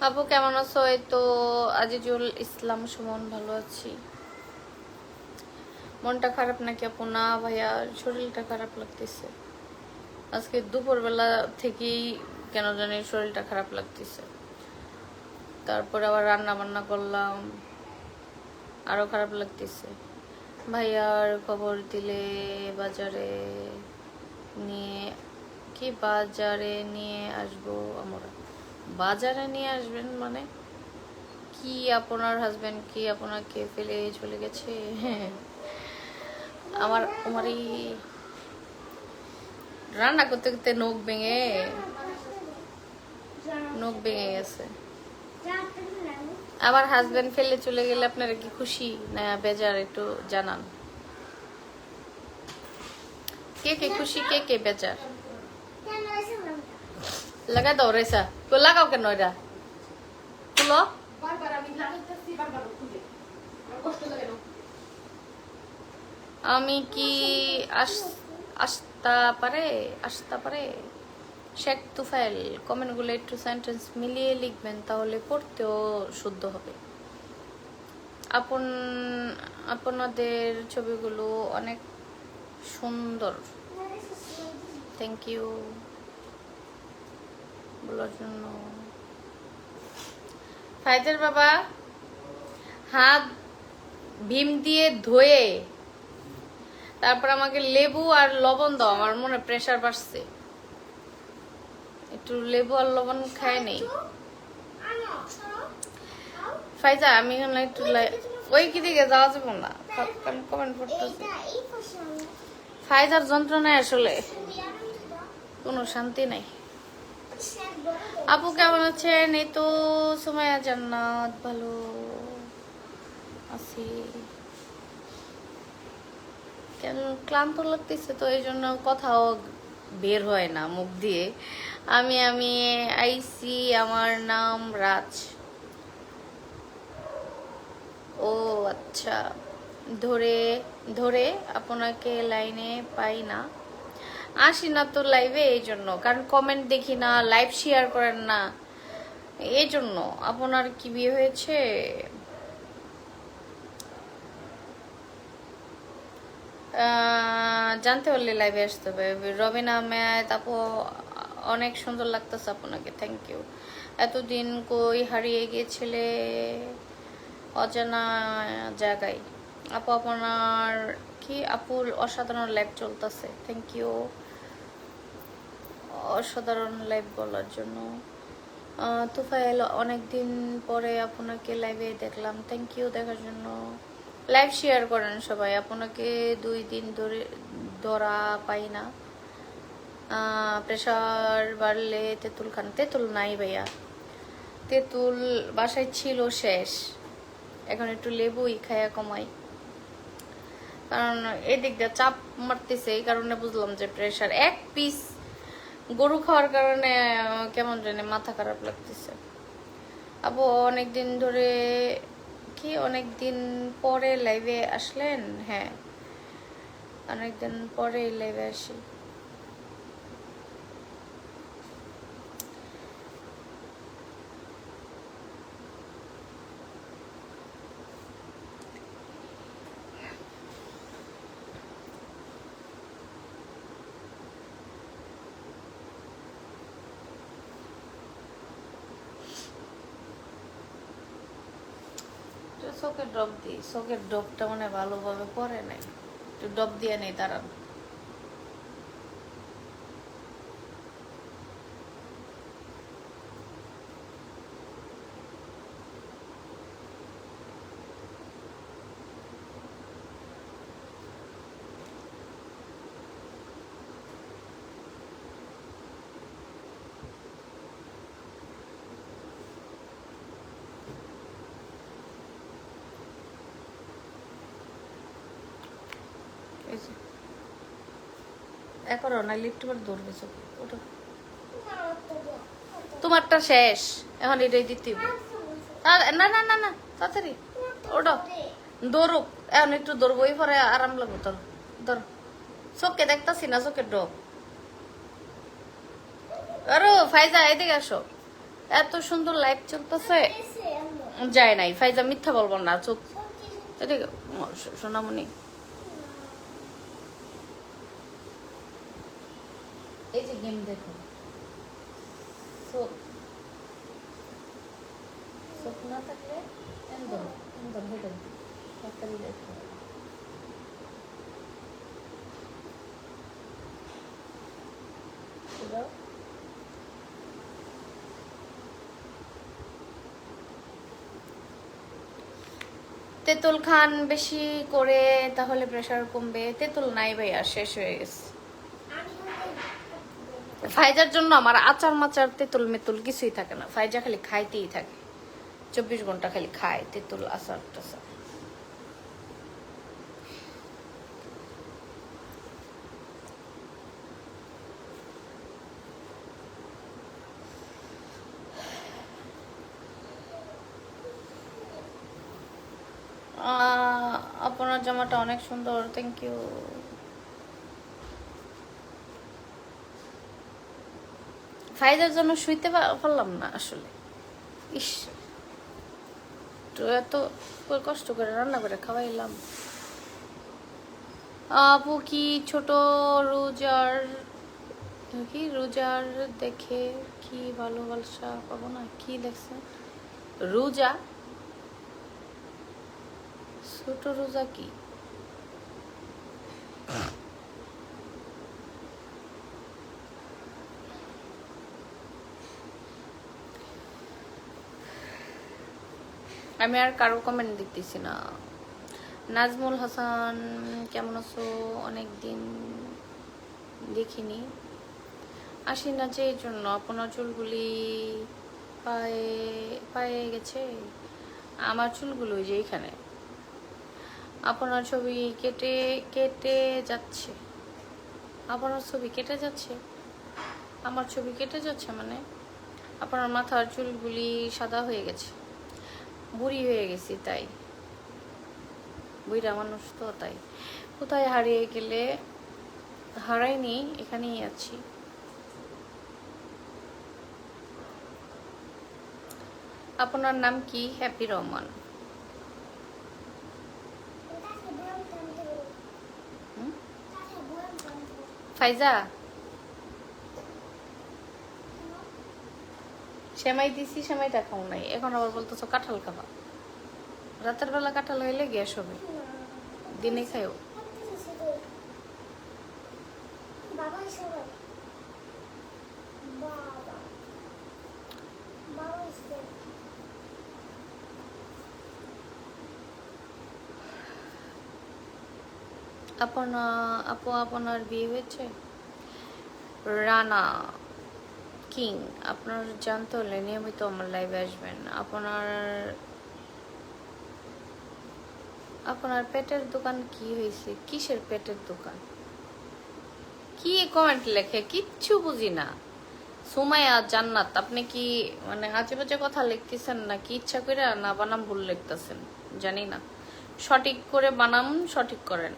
আপু কেমন আছো? এই তো আজিজুল ইসলাম সুমন, ভালো আছি। মনটা খারাপ নাকি আপু? না ভাইয়া, শরীরটা খারাপ লাগতেছে আজকে দুপুরবেলা থেকেই, কেন জানি শরীরটা খারাপ লাগতেছে। তারপরে আবার রান্না বান্না করলাম, আরো খারাপ লাগতেছে। ভাইয়ার খবর দিলে বাজারে নিয়ে, কি বাজারে নিয়ে আসবো আমরা? বাজারে নিয়ে আসবেন মানে কি? আপনার হাজবেন্ড কি আপনাকে ফেলে চলে গেছে? আমারই রান্না করতে করতে নখ ভেঙে গেছে। আমার হাজবেন্ড ফেলে চলে গেলে আপনারা কি খুশি না বেজার? একটু জানান, কে কে খুশি, কে কে বেজার? লাগা দাও রেসা, তো লাগাও কেন এটা? খুলো। বারবার আমি লাগাইতেছি, বারবার খুলে আমার কষ্ট লাগে না। আমি কি আসতে পারে? শেখ তুফাইল, কমেন্টগুলো একটু সেন্টেন্স মিলিয়ে লিখবেন, তাহলে পড়তেও শুদ্ধ হবে। আপনাদের ছবিগুলো অনেক সুন্দর, থ্যাংক ইউ বলার জন্য। ফাইদের বাবা, হাত ভীম দিয়ে ধুয়ে তারপর আমাকে লেবু আর লবণ দাও, আমার মনে প্রেসার বাড়ছে, একটু লেবু আর লবণ খায় নেই। ফাইজা আমি এখানে একটু ওই কি দিকে যাওয়া যাবো না, কমেন্ট করতেছি। ফাইজার যন্ত্রণায় আসলে কোনো শান্তি নাই। আপু কেমন আছেন? এই তো সুমাইয়া জান্নাত ভালো আছি। কেন ক্লান্ত লাগতেছে তো এই জন্য কথাও বের হয় না মুখ দিয়ে। আমি আইসি, আমার নাম রাজ। ও আচ্ছা, ধরে ধরে আপনাকে লাইনে পাই না, আসি না তো লাইভে, এই জন্য। কারণ কমেন্ট দেখি না, লাইভ শেয়ার করেন না, এই জন্য। আপনার কি বিয়ে হয়েছে? জানতে পারলে লাইভে আসতে হবে। রবিন আহমেদ আপু অনেক সুন্দর লাগতেছে আপনাকে, থ্যাংক ইউ। এতদিন কই হারিয়ে গিয়েছিলে অজানা জায়গায়? আপু আপনার কি আপুর অসাধারণ লাইভ চলতেছে, থ্যাংক ইউ অসাধারণ লাইভ বলার জন্য। তুফাইল অনেকদিন পরে আপনাকে লাইভে দেখলাম, থ্যাংক ইউ দেখার জন্য। লাইভ শেয়ার করেন সবাই, আপনাকে 2 দিন ধরে ধরা পাই না। প্রেশার বাড়লে তেঁতুল খান। তেঁতুল নাই ভাইয়া, তেঁতুল বাসায় ছিল শেষ, এখন একটু লেবুই খায়া কমাই। কারণ এদিক দিয়ে চাপ মারতেছে, এই কারণে বুঝলাম যে প্রেশার। 1 পিস গরু খাওয়ার কারণে কেমন জানি মাথা খারাপ লাগতেছে। আপু অনেকদিন ধরে কি অনেকদিন পরে লাইভে আসলেন? হ্যাঁ, অনেকদিন পরে লাইভে আসি। চোখের ড্রপ দিই, চোখের ড্রপটা মানে ভালোভাবে পরে নাই, একটু ড্রপ দিয়ে নেই, দাঁড়ান। এখনো না, লিফট করে দৌড়বে চোখে, ওটা তোমারটা শেষ, এখন এটাই দিতে হবে। না না না না, তাড়াতাড়ি ওটা দৌড়ুক, এখন একটু দৌড়বো, এই পরে আরাম লাগবে তোর। ধর, চোখে দেখতাছি না, চোখের ডোব। আরে ফাইজা এদিকে আসো, এত সুন্দর লাইভ চলতেছে। যায় নাই ফাইজা, মিথ্যা বলবো না, চোখ এদিকে। সোনামণি এই যে গেম দেখো, চোখ চোখ না থাকলে এন্দর এন্দর হেঁটে তাড়াতাড়ি দেখো। তেঁতুল খান বেশি করে, তাহলে প্রেশার কমবে। তেঁতুল নাই ভাইয়া, শেষ হয়ে গেছে। ফাইজার জন্য আমার আচার মাচার তেঁতুল মেতুল কিছুই থাকে না, ফাইজা খালি খাইতেই থাকে, 24 ঘন্টা খালি খায় তেঁতুল আচার টাচার। আপনার জামাটা অনেক সুন্দর, থ্যাংক ইউ। ফাইজার জন্য শুইতে পারলাম না আসলে, ইস, তো এত কষ্ট করে রান্না করে খাওয়াইলাম। আপু কি ছোট রোজার কি রোজার দেখে কি ভালোবাসা পাবো না? কি দেখছে রোজা? ছোট রোজা কি? আমি আর কারো কমেন্ট দেখতেছি না। নাজমুল হাসান কেমন আছো? অনেকদিন দেখিনি, আসি না যে এই জন্য। আপনার চুলগুলি পায়ে পায়ে গেছে। আমার চুলগুলো যে এখানে, আপনার ছবি কেটে কেটে যাচ্ছে। আপনার ছবি কেটে যাচ্ছে? আমার ছবি কেটে যাচ্ছে মানে আপনার মাথার চুলগুলি সাদা হয়ে গেছে। বুড়ি হয়ে গেছি তাই, বুড়া মানুষ তো তাই। কোথায় হারিয়ে গেলে? হারাইনি, এখানেই আছি। আপনার নাম কি? হ্যাপি রহমান। ফাইজা, সেমাই দিছি, সেমাইটা খাও নাই, এখন আবার বলতেছো কাঁঠাল খাবা। রাতের বেলা কাঁঠাল হইলে গ্যাস হবে, দিনে খাইও। আপনার বিয়ে হয়েছে? রানা কিং, আপনার জানতে হলে নিয়মিত আমার লাইভে আসবেন। আপনার পেটের দোকান কি হয়েছে? কিসের পেটের দোকান? কি কমেন্ট লেখে কিচ্ছু বুঝি না। সুমাইয়া জান্নাত, আপনি কি মানে আজে বাজে কথা লিখতেছেন নাকি ইচ্ছা করে, না বানাম ভুল লিখতেছেন জানি না। সঠিক করে বানাম সঠিক করেন।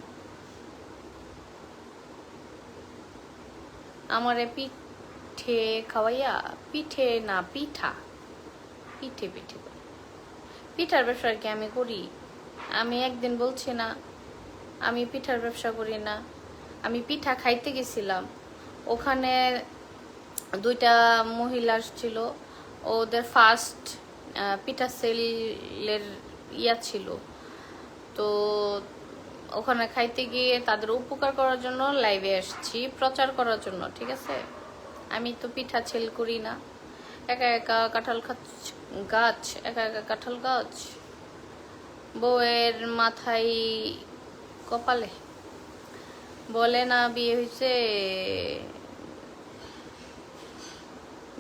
আমারে পিঠে খাওয়াইয়া, পিঠে না পিঠা, পিঠে পিঠে করে। পিঠার ব্যবসা কি আমি করি? আমি একদিন বলছি না আমি পিঠার ব্যবসা করি না। আমি পিঠা খাইতে গেছিলাম, ওখানে দুইটা মহিলা ছিল, ওদের ফার্স্ট পিঠা সেলের ইয়া ছিল, তো ওখানে খাইতে গিয়ে তাদের উপকার করার জন্য লাইভে আসছি, প্রচার করার জন্য, ঠিক আছে? আমি তো পিঠা সেল করি না। একা একা কাঁঠাল গাছ, একা একা কাঁঠাল গাছ, বউয়ের মাথায় কপালে বলে না বিয়ে হয়েছে।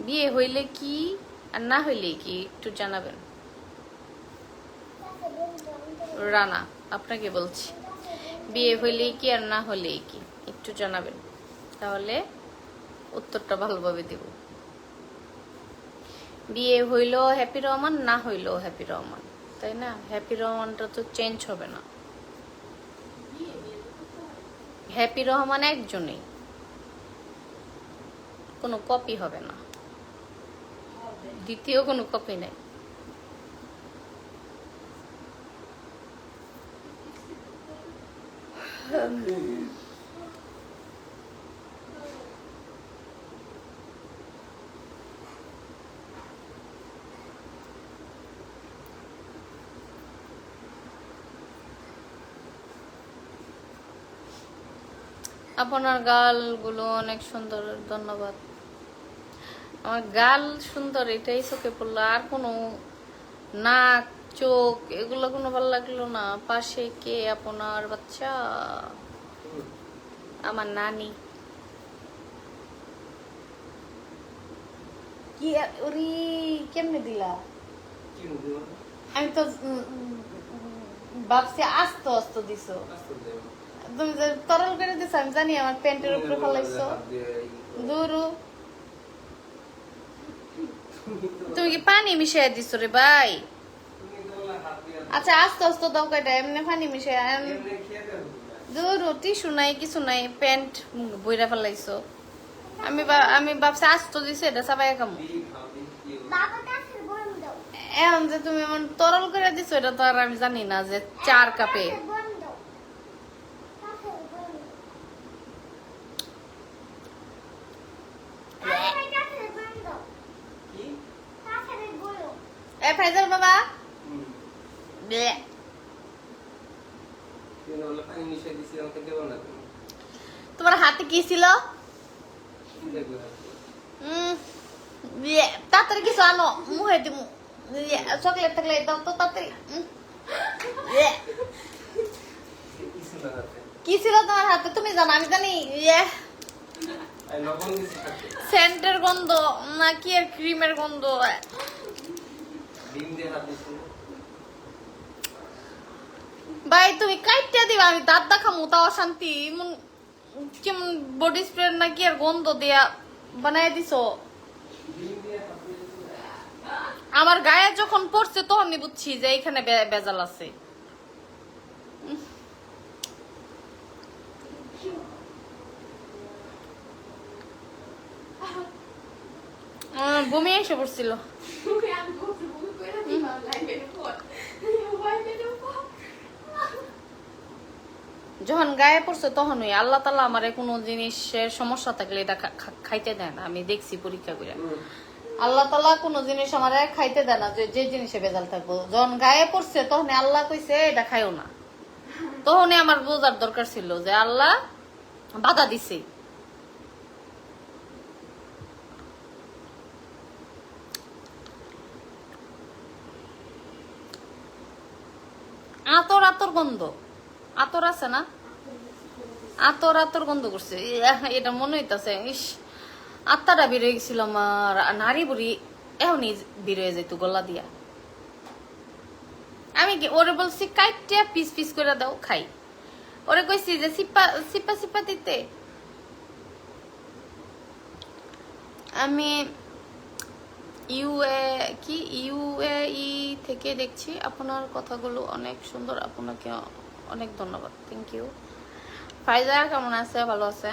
বিয়ে হইলে কি আর না হইলে কি একটু জানাবেন। রানা, আপনাকে বলছি, বিয়ে হইলেই কি আর না হলেই কি একটু জানাবেন, তাহলে উত্তরটা ভালোভাবে দেব। বিয়ে হইলো হ্যাপি রহমান, না হইলো হ্যাপি রহমান, তাই না? হ্যাপি রহমানটা তো চেঞ্জ হবে না। হ্যাপি রহমান একজনই, কোনো কপি হবে না, দ্বিতীয় কোনো কপি নাই। আপনার গালগুলো অনেক সুন্দর, ধন্যবাদ। আমার গাল সুন্দর এটাই চোখে পড়লো, আর কোনো নাক চোখ এগুলো কোনো ভালো লাগলো না। পাশে কে? আপনার বাচ্চা, আমার নানি। কি ওরি কেমনে দিলা? আমি তো ভাবছি আস্তে আস্তে দিছো, তুমি যে তরল করে দিছো আমি জানি, আমার প্যান্টের উপরে ফলাইছো। দুরু, তুমি কি পানি মিশিয়ে দিছো রে ভাই? আচ্ছা আস্তে আস্তে দাও কয়টা, এমনি পানি মিশিয়ে। দুরু, টিস্যু নাই কিছু নাই, প্যান্ট বইরা ফেলাইছো। আমি ভাবছি আস্তে দিছো, এটা সবাই কাম। এখন যে তুমি এমন তরল করে দিছো, এটা তো আর আমি জানি না যে 4 কাপে। ফাইজাল বাবা, তোমার হাতে কি ছিল? তাড়াতাড়ি কিছু আনো, মুহে দিমু। চকলেট থাকলে দাও তো তাড়াতাড়ি। কি ছিল তোমার হাতে তুমি জানো? আমি জানি সেন্টের গন্ধ না কি এর ক্রিমের গন্ধ। ভাই তুমি কাইটটা দিবা, আমি দাঁত দেখামু তাও অশান্তি। কেমন বডি স্প্রে না কি এর গন্ধ দিয়া বানাই দিছো। আমার গায়ে যখন পড়ছে তখনই বুঝছি যে এখানে বেজাল আছে। বমি এসে পড়ছিল। যখন গায়ে পড়ছে তখনই আল্লাহ তাআলা আমারে কোনো জিনিসের সমস্যা থাকলে এটা খাইতে দেয় না। আমি দেখছি পরীক্ষা করে, আল্লাহ তাআলা কোনো জিনিস আমারে খাইতে দেয় না যে জিনিসে বেজাল থাকবো। যখন গায়ে পড়ছে তখন আল্লাহ কইছে এটা খাইও না। তখনই আমার বোঝার দরকার ছিল যে আল্লাহ বাধা দিছে। আতর আতর গন্ধ, আতর আছে না, আতর আতর গন্ধ করছে। এটা মনে হইতাছে ইস আত্মাটা বেরিয়ে গেছিল আমার। নারী বুড়ি এখনই বেরিয়ে যেত গলা দিয়া। আমি ওরে বলছি কাইটিয়া পিস পিস করে দাও খাই। ওরে কইছি যে সিপা সিপা সিপা দিতে। আমি ইউএই থেকে দেখছি, আপনার কথাগুলো অনেক সুন্দর, আপনাকে অনেক ধন্যবাদ। Thank you. ফাইজা কেমন আছে? ভালো আছে?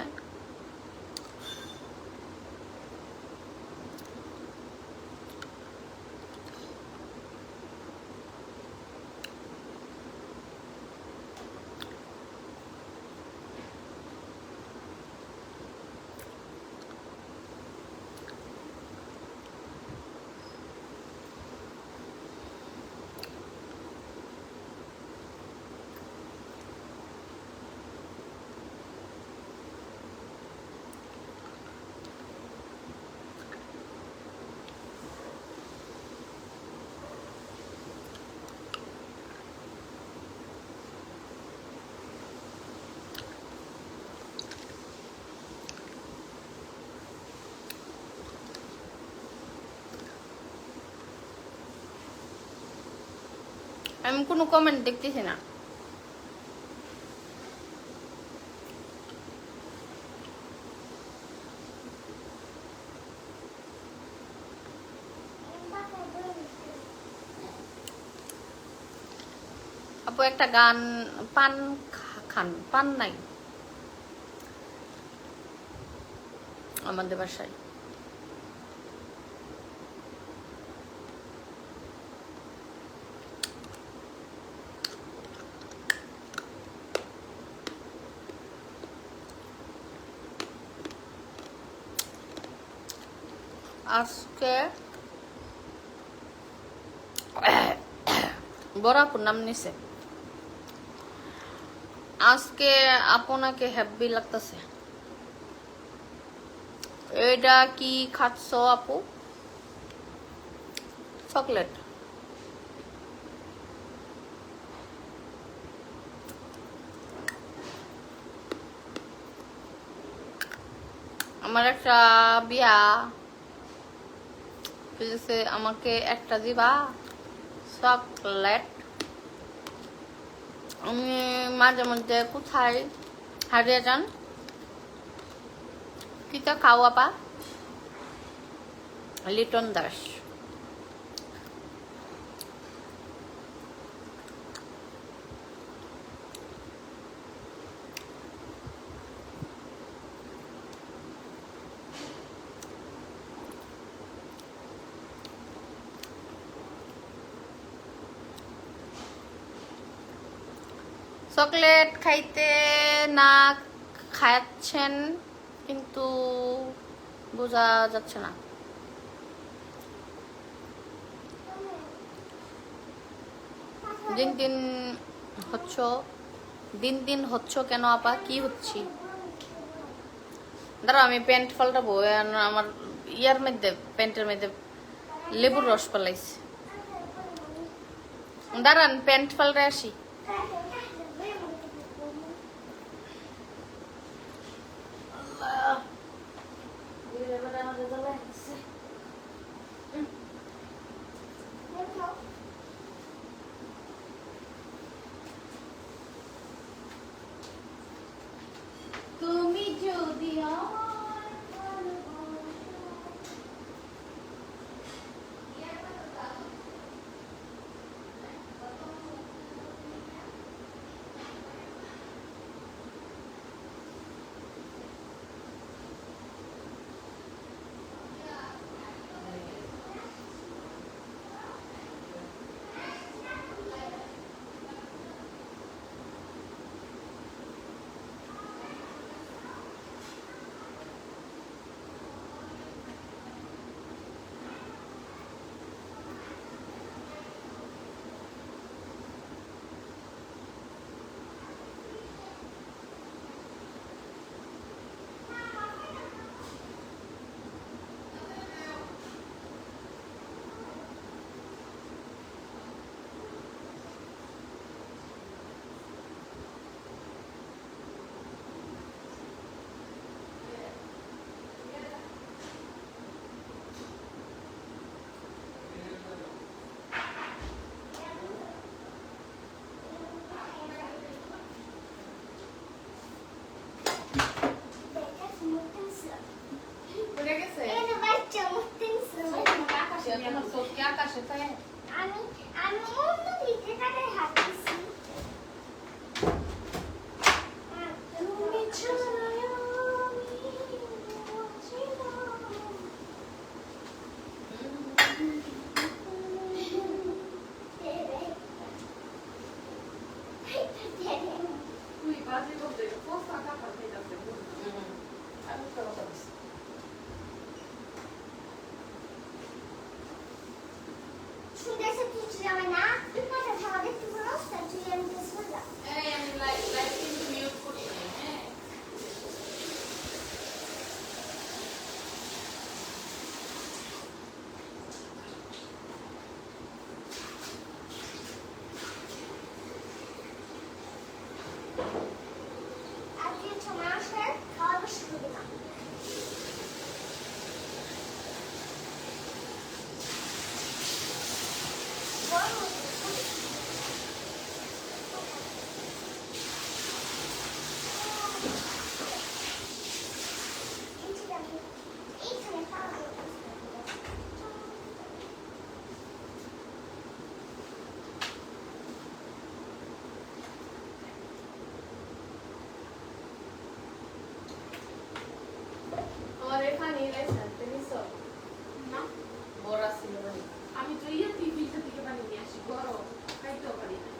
আমি কোনো কমেন্ট দেখতেছি না। আপু একটা গান, পান খান, পান নাই আমাদের বাসায়। আজকে বরাপুর নাম নিছে। আজকে আপনাকে হ্যাপি লাগতেছে। এটা কি খাচ্ছ আপু? চকলেট। আমার একটা বিয়া আমাকে একটা দিবা চকলেট। আমি মাঝে মধ্যে কোথায় হারিয়ে যান, কিতা খাও আপা? লিটন দাস। চকলেট খাইতে না খাচ্ছেন কিন্তু বোঝা যাচ্ছে না। দিন দিন হচ্ছ কেন আপা? কি হচ্ছি? দাঁড়াও আমি প্যান্ট পাল্টাবো। আমার ইয়ার মধ্যে প্যান্টের মধ্যে লেবুর রস পালাইছি। দাঁড়ান প্যান্ট পাল্টে আসি। তুমি যদি আমার আকাশে তাই আমি অন্য দিকে তাকে হাঁটছি তুমি ছাড়া আমি বাঁচি না। তুই বাজে বলতে পোস্তা কাপড় দিয়ে যাচ্ছে আমি তো কথা বলছি সুন্দর সে কিছু যাবে না তুমি কথা খাওয়া দেখতে পারো তার জন্য আমি তো শুনলাম এই আমি লাইভ কিন্তু মিউট করছি হ্যাঁ আজকে 6 মাসের খাওয়া বসে হবে না গরম এইখানে খাওয়া আমার এখানে লাইসেন্স নিছো না বড়া ছিল আমি তো ইয়ে টিভি থেকে বানিয়ে নিয়ে আসি গরম খাইতেও পারি না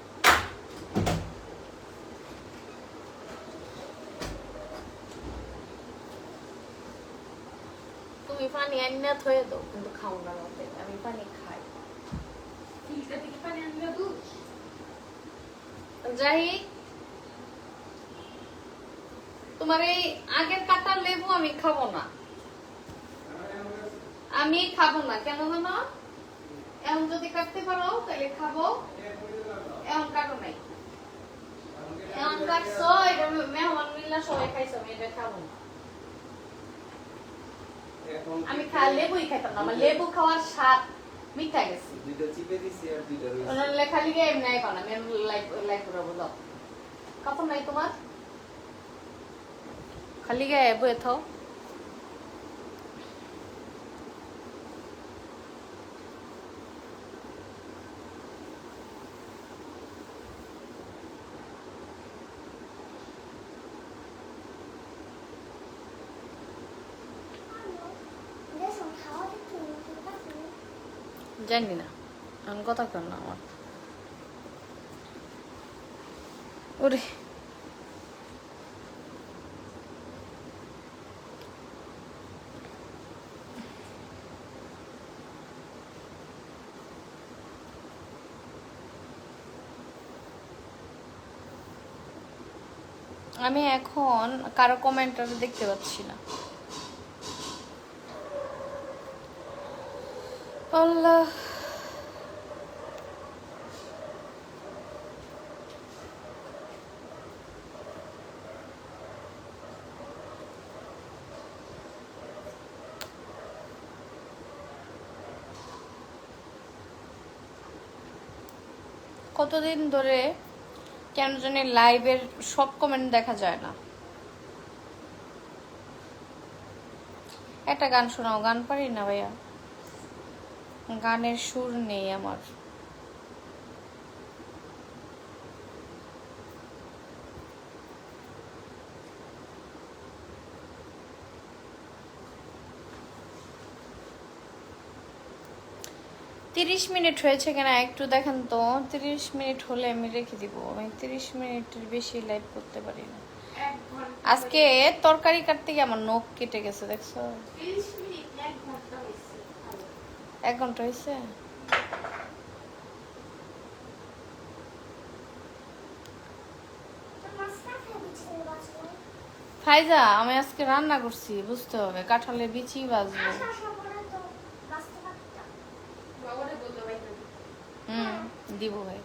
তুমি পানি আনিনা থয়ে দাও কিন্তু খাও না রাতে আমি পানি খাই ফিল্টার থেকে পানি আনলে দুধ যাই তোমার এই আগের কাটা লেবু আমি খাবো না আমি খাবো না কেন জানো এখন যদি কাটতে পারো তাহলে খাবো এখন কাটো নাই এখন কাটছো এটা মেহমান মিল্লা সবাই খাইছো আমি এটা খাবো না আমি লেবুই খাইতাম না আমার লেবু খাওয়ার স্বাদ মিঠা গেছে দুইটা চিপে দিছি আর দুইটা রয়েছে ওনার লেখা লিগে এমনি এখন আমি লাইক করবো দাও কত নাই তোমার খালি গায়ে বয়ে থাও জানি না আমি কথা কর না আমার ওরে আমি এখন কারো কমেন্টার দেখতে পাচ্ছি না আল্লাহ কতদিন ধরে কেন জানি লাইভের সব কমেন্ট দেখা যায় না। একটা গান শোনাও। গান পারি না ভাইয়া, গানের সুর নেই আমার। তিরিশ মিনিট হয়েছে কিনা একটু দেখেন তো। 30 মিনিট হলে আমি রেখে দিব। আমি 30 মিনিটের বেশি লাইভ করতে পারি না। 1 ঘন্টা আজকে তরকারি কাটতে গিয়ে আমার নখ কেটে গেছে, দেখছো? 30 মিনিট 1 ঘন্টা হইছে। 1 ঘন্টা হয়েছে। তোর মাছটা খেয়ে দিচ্ছে বাচ্চা। ফাইজা, আমি আজকে রান্না করছি, বুঝতে হবে। কাঁঠালের বিচি বাজবো। আসার সময় তো বাঁচতে পারতাম। বাবারে বললো ভাই না। দিব ভাই।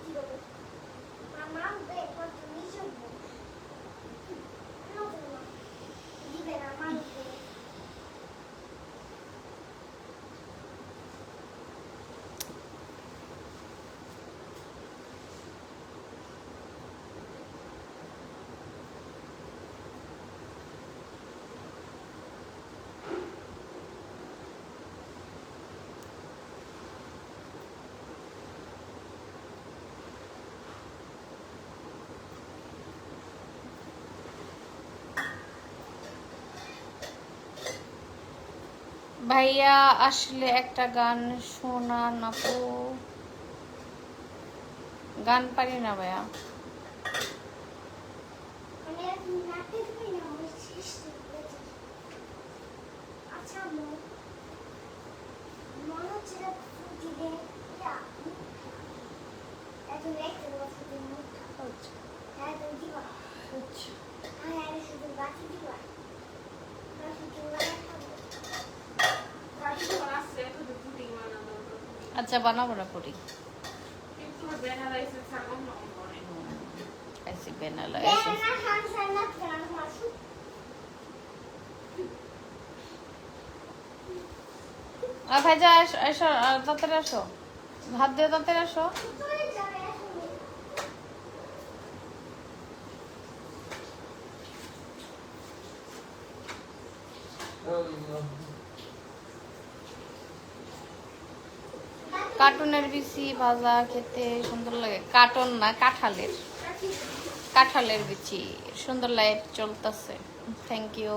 কি বলবো? মামা একবার তুমি শুনবো। নতুন মা। দিবে না মানবে। ভাইয়া আসলে একটা গান শোনান আপু। গান পারি না ভাইয়া। মানে নাটকে তুমি না আমার সৃষ্টি করেছে। আচ্ছা মনে হচ্ছে না ফুটি দে ইয়া এত দেখতে দেবো ফুটি মুখটা। হ্যাঁ তুমি দিবা। হ্যাঁ আমি শুধু বাকি দিবা। বাকি খাবো। বাকি যখন আসছে একটু তো পুডিং বানানো দরকার। আচ্ছা, বানাবো না পুরি। একটু ভ্যানিলা এসেন্স আর অন্য করে। খাইছি ভ্যানিলা বেনা এসেন্স। হামসার না কেন মাসু। ভাইজা এসো, তাড়াতাড়ি আসো। ভাত দিয়ে তাড়াতাড়ি আসো। তুই যাবে আসলে। কার্টুনের বিচি ভাজা খেতে সুন্দর লাগে। কার্টুন না, কাঁঠালের। কাঁঠালের বিচি সুন্দর লাইভ চলতেছে। Thank you.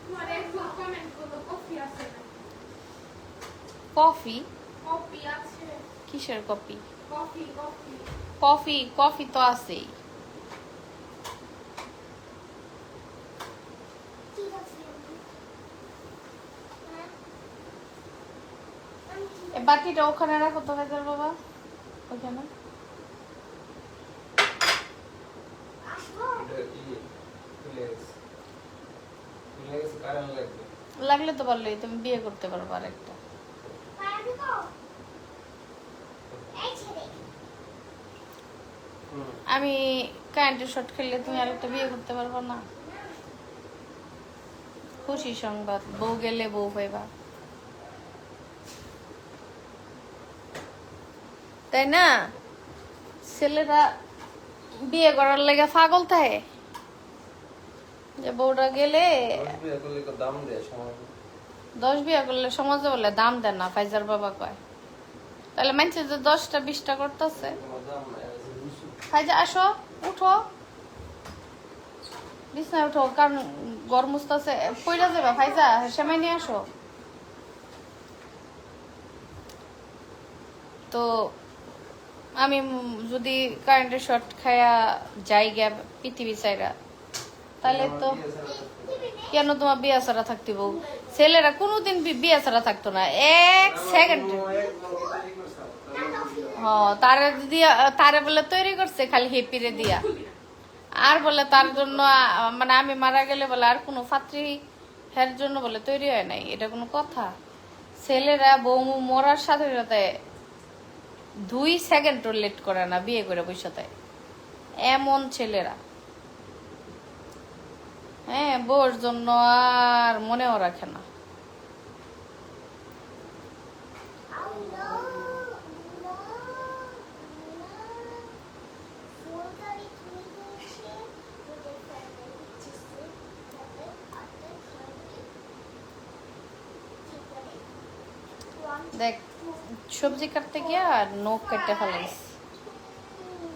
তোমার একজন কমেন্ট করলো কফি আছে না? কফি? কফি আছে। কিসের coffee? Coffee coffee coffee coffee তো আছেই। কি করছিস? হ্যাঁ আমি কি এ বাটিটা ওখানে রাখো তো ভাইজার বাবা, ওখানে। আসবো? কারণ লাগবে লাগলে তো পারলেই তুমি বিয়ে করতে পারবো আরেকটা। পায়া দিব? এই ছেলে। আমি কারেন্টের শর্ট খেললে তুমি আরেকটা বিয়ে করতে পারবো না। খুশি সংবাদ, বউ গেলে বউ পাইবা, তাই না? ছেলেরা বিয়ে করার লেগে পাগল থাকে, যে বউটা গেলে। 10 বিয়ে করলে সমাজে বলে দাম দেন না, ফাইজার বাবা কয়। তাহলে মানছে যে 10টা 20টা করতেছে। ফাইজা আসো, উঠো, বিছনায় উঠো, কারণ গরম আছে, পইরা যাবে। ফাইজা সেমাই নিয়ে আসো। তো আমি যদি কারেন্টের শর্ট খায়া যাই গিয়া পৃথিবী চাইরা, তাহলে তো কেন তোমার বিয়া ছাড়া থাকতে বউ? ছেলেরা কোনোদিন বিয়া ছাড়া থাকতো না, 1 সেকেন্ড। তারে দিয়া, তারে বলে তৈরি করছে খালি হেপিরে দিয়া। আর বলে তার জন্য মানে আমি মারা গেলে বলে আর কোনো পাত্রী হের জন্য বলে তৈরি হয় নাই। এটা কোনো কথা? ছেলেরা বউ মরার সাথে সাথে 2 সেকেন্ড লেট করে না, বিয়ে করে বসে থাকে এমন ছেলেরা। হ্যাঁ, বউর জন্য আর মনেও রাখে না। Oh no, no, no. Fulltime leadership with the family to sleep, seven other country. দেখ, সবজি কাটতে গিয়া নখ কেটে ফেলাইছি,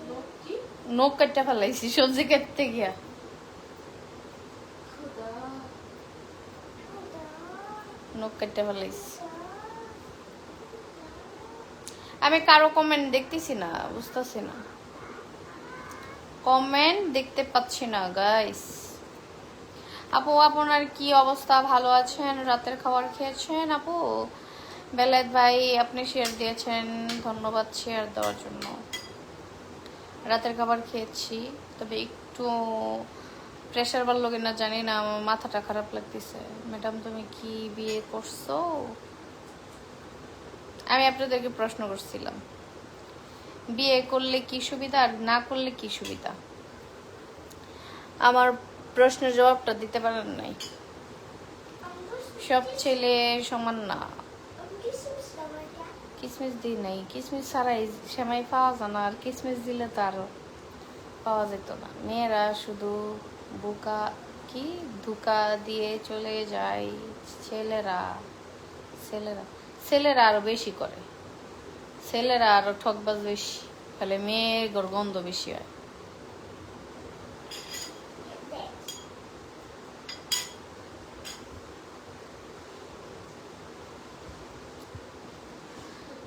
লোক কি নখ কেটে ফেলাইছি সবজি কাটতে গিয়া। খুদা নখ কেটে ফেলাইছি। আমি কারো কমেন্ট দেখতেছি না, বুঝতেছি না, কমেন্ট দেখতে পাচ্ছি না গাইস। আপু আপনার কি অবস্থা, ভালো আছেন? রাতের খাবার খেয়েছেন? আপু বেলায়েত ভাই আপনি শেয়ার দিয়েছেন, ধন্যবাদ শেয়ার দেওয়ার জন্য। রাতের খাবার খেয়েছি, তবে একটু প্রেশার বাড়লো কিনা জানি না, আমার মাথাটা খারাপ লাগতেছে। ম্যাডাম তুমি কি বিয়ে করছো? আমি আপনাদেরকে প্রশ্ন করছিলাম, বিয়ে করলে কি সুবিধা আর না করলে কি সুবিধা? আমার প্রশ্নের জবাবটা দিতে পারেন নাই। সব ছেলে সমান না। কিসমিস দিই নাই, কিসমিস ছাড়াই সেমাই পাওয়া যায় না, আর কিসমিস দিলে তো আর পাওয়া যেত না। মেয়েরা শুধু বোকা কি ধোঁকা দিয়ে চলে যায়, ছেলেরা ছেলেরা ছেলেরা আরো বেশি করে, ছেলেরা আরো ঠকবাজ বেশি, ফলে মেয়ের গন্ধ বেশি হয়।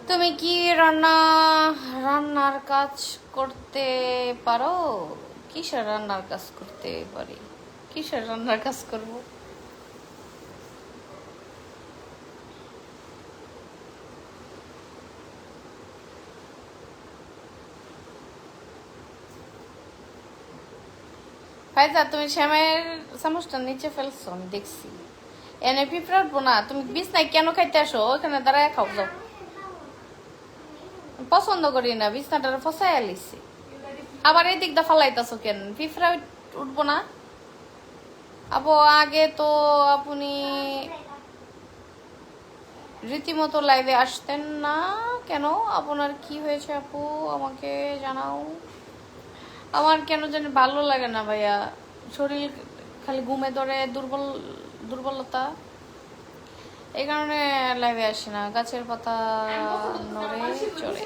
তুমি কি রান্নার কাজ করতে পারো? কিসের রান্নার কাজ করতে পারি? কিসের রান্নার কাজ করব? ফায়দা, তুমি শ্যামের চামচটা নিচে ফেলছো, আমি দেখছি। এনে পিঁপড়া উঠবো না, তুমি বিছনায় কেন খাইতে আসো? ওখানে দাঁড়ায় খাও যাও। পছন্দ করি না, বিছনাটা ফসাই আলিছি। আবার এই দিকটা ফালাইতেছো কেন? পিঁপড়া উঠবো না? আপু আগে তো আপনি রীতিমতো লাইভে আসতেন না কেন? আপনার কি হয়েছে আপু, আমাকে জানাও। আমার কেন জানি ভালো লাগে না ভাইয়া, শরীর খালি ঘুমে ধরে, দুর্বলতা, এই কারণে লাইভে আসি না। গাছের পাতা নড়ে চড়ে।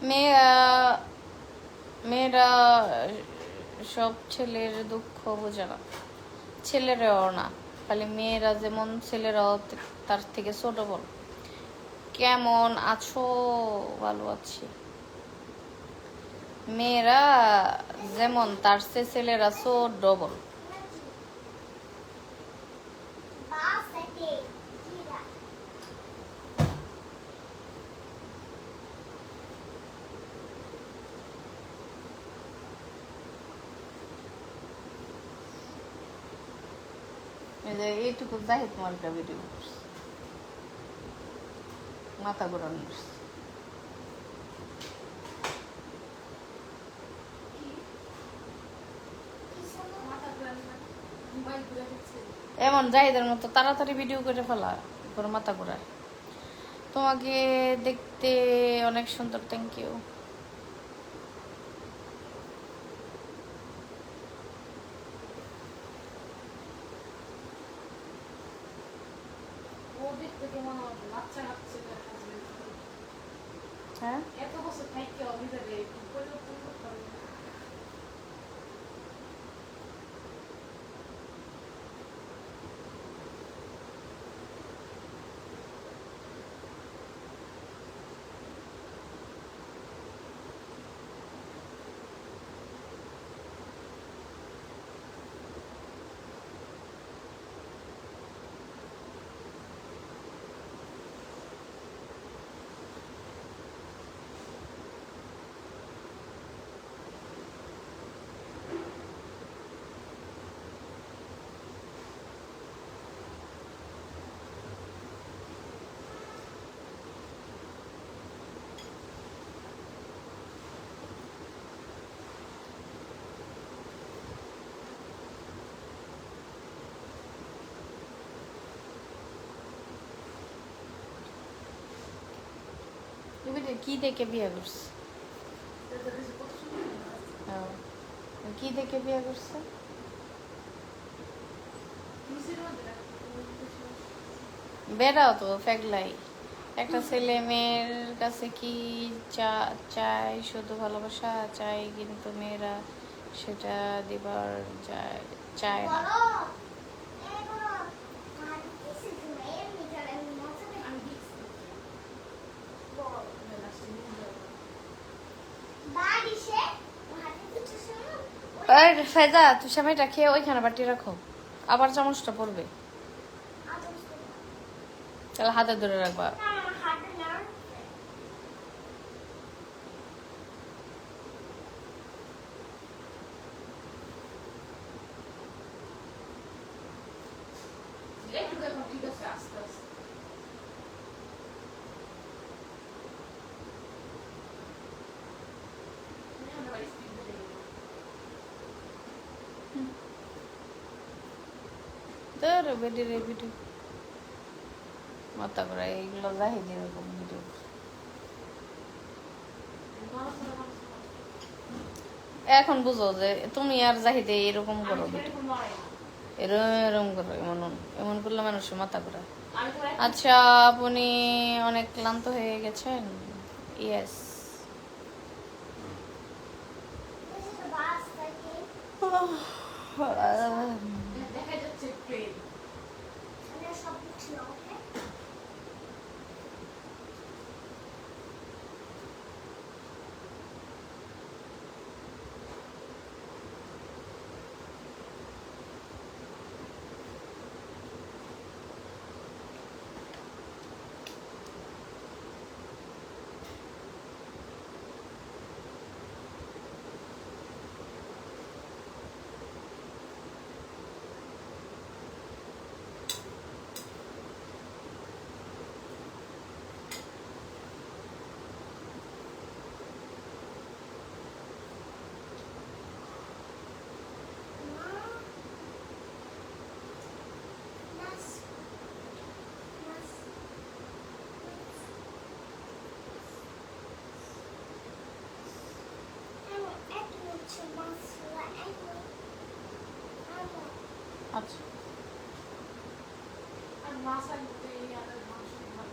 মেয়েরা মেয়েরা সব ছেলের দুঃখ বোঝে না, ছেলেরাও না, খালি মেয়েরা যেমন ছেলেরাও তার থেকে ছোট বড়। কেমন আছো? ভালো আছি। মেয়েরা যেমন তার চেয়ে ছেলেরা ছোট ডবল। এইটুকু জাহিদ মার্কা ভিডিও মাথা ঘোরানো। এমন জাহিদের মতো তাড়াতাড়ি ভিডিও করে ফেলা, করে মাথা ঘোরায়। তোমাকে দেখতে অনেক সুন্দর, থ্যাংক ইউ। হ্যাঁ, এত বছর থাকতে অভিযোগে পরিবর্তন করতে হবে। ছবিটা কি দেখে বিয়ে করছে? হ্যাঁ। কি দেখে বিয়ে করছে? বেড়াও তো ফেগলাই। একটা ছেলে মেয়ের কাছে কি চায়? শুধু ভালোবাসা চাই, কিন্তু মেয়েরা সেটা দিবার চায় না। বলো এই বলো আর কিছু তুমি এমনি চলে আমি মজা করে আমি দেখছি বল বাড়ি সে হাতে কিছু শুনো আর ফায়দা তুই সময়টা খেয়ে ওইখানে বাটি রাখো, আবার চামচটা পড়বে। তাহলে হাতে ধরে রাখবা। না হাতে না একটু এখন ঠিক আছে আস্তে আস্তে তোর বেডির এই ভিডিও মাথা করে এইগুলো যাই যেরকম ভিডিও। এখন বুঝো যে তুমি আর জাহিদে এরকম করো ভিডিও, এরম এরম করো, এমন এমন করলে মানুষের মাথা ঘোরায়। আচ্ছা, আপনি অনেক ক্লান্ত হয়ে গেছেন? Yes. this is the boss like দেখা যাচ্ছে ট্রেন আমি সব কিছু ওকে আচ্ছা, আর মাছ আনতে আর মাংস ভালো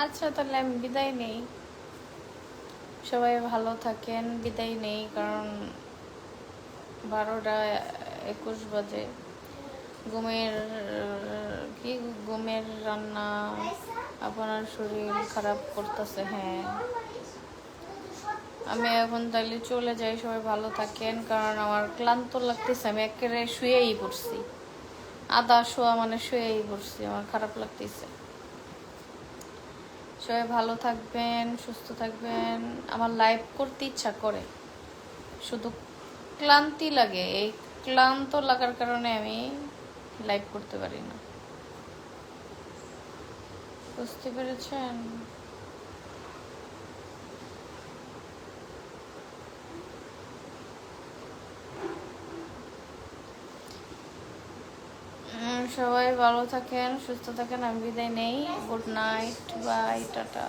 আচ্ছা, তাহলে আমি বিদায় নেই। সবাই ভালো থাকেন, বিদায় নেই, কারণ 12:21 বাজে। ঘুমের রান্না আপনার শরীর খারাপ করতেছে। হ্যাঁ, আমি এখন তাহলে চলে যাই। সবাই ভালো থাকেন, কারণ আমার ক্লান্ত লাগতেছে। আমি একেবারে শুয়েই পড়ছি, আধা শোয়া মানে শুয়েই পড়ছি, আমার খারাপ লাগতেছে। সবাই ভালো থাকবেন, সুস্থ থাকবেন। আমার লাইভ করতে ইচ্ছা করে, শুধু ক্লান্তি লাগে। এই ক্লান্ত লাগার কারণে আমি লাইভ করতে পারি না, বুঝতে পেরেছেন? সবাই ভালো থাকেন, সুস্থ থাকেন। আমি বিদায় নেই। Good night, bye, tata.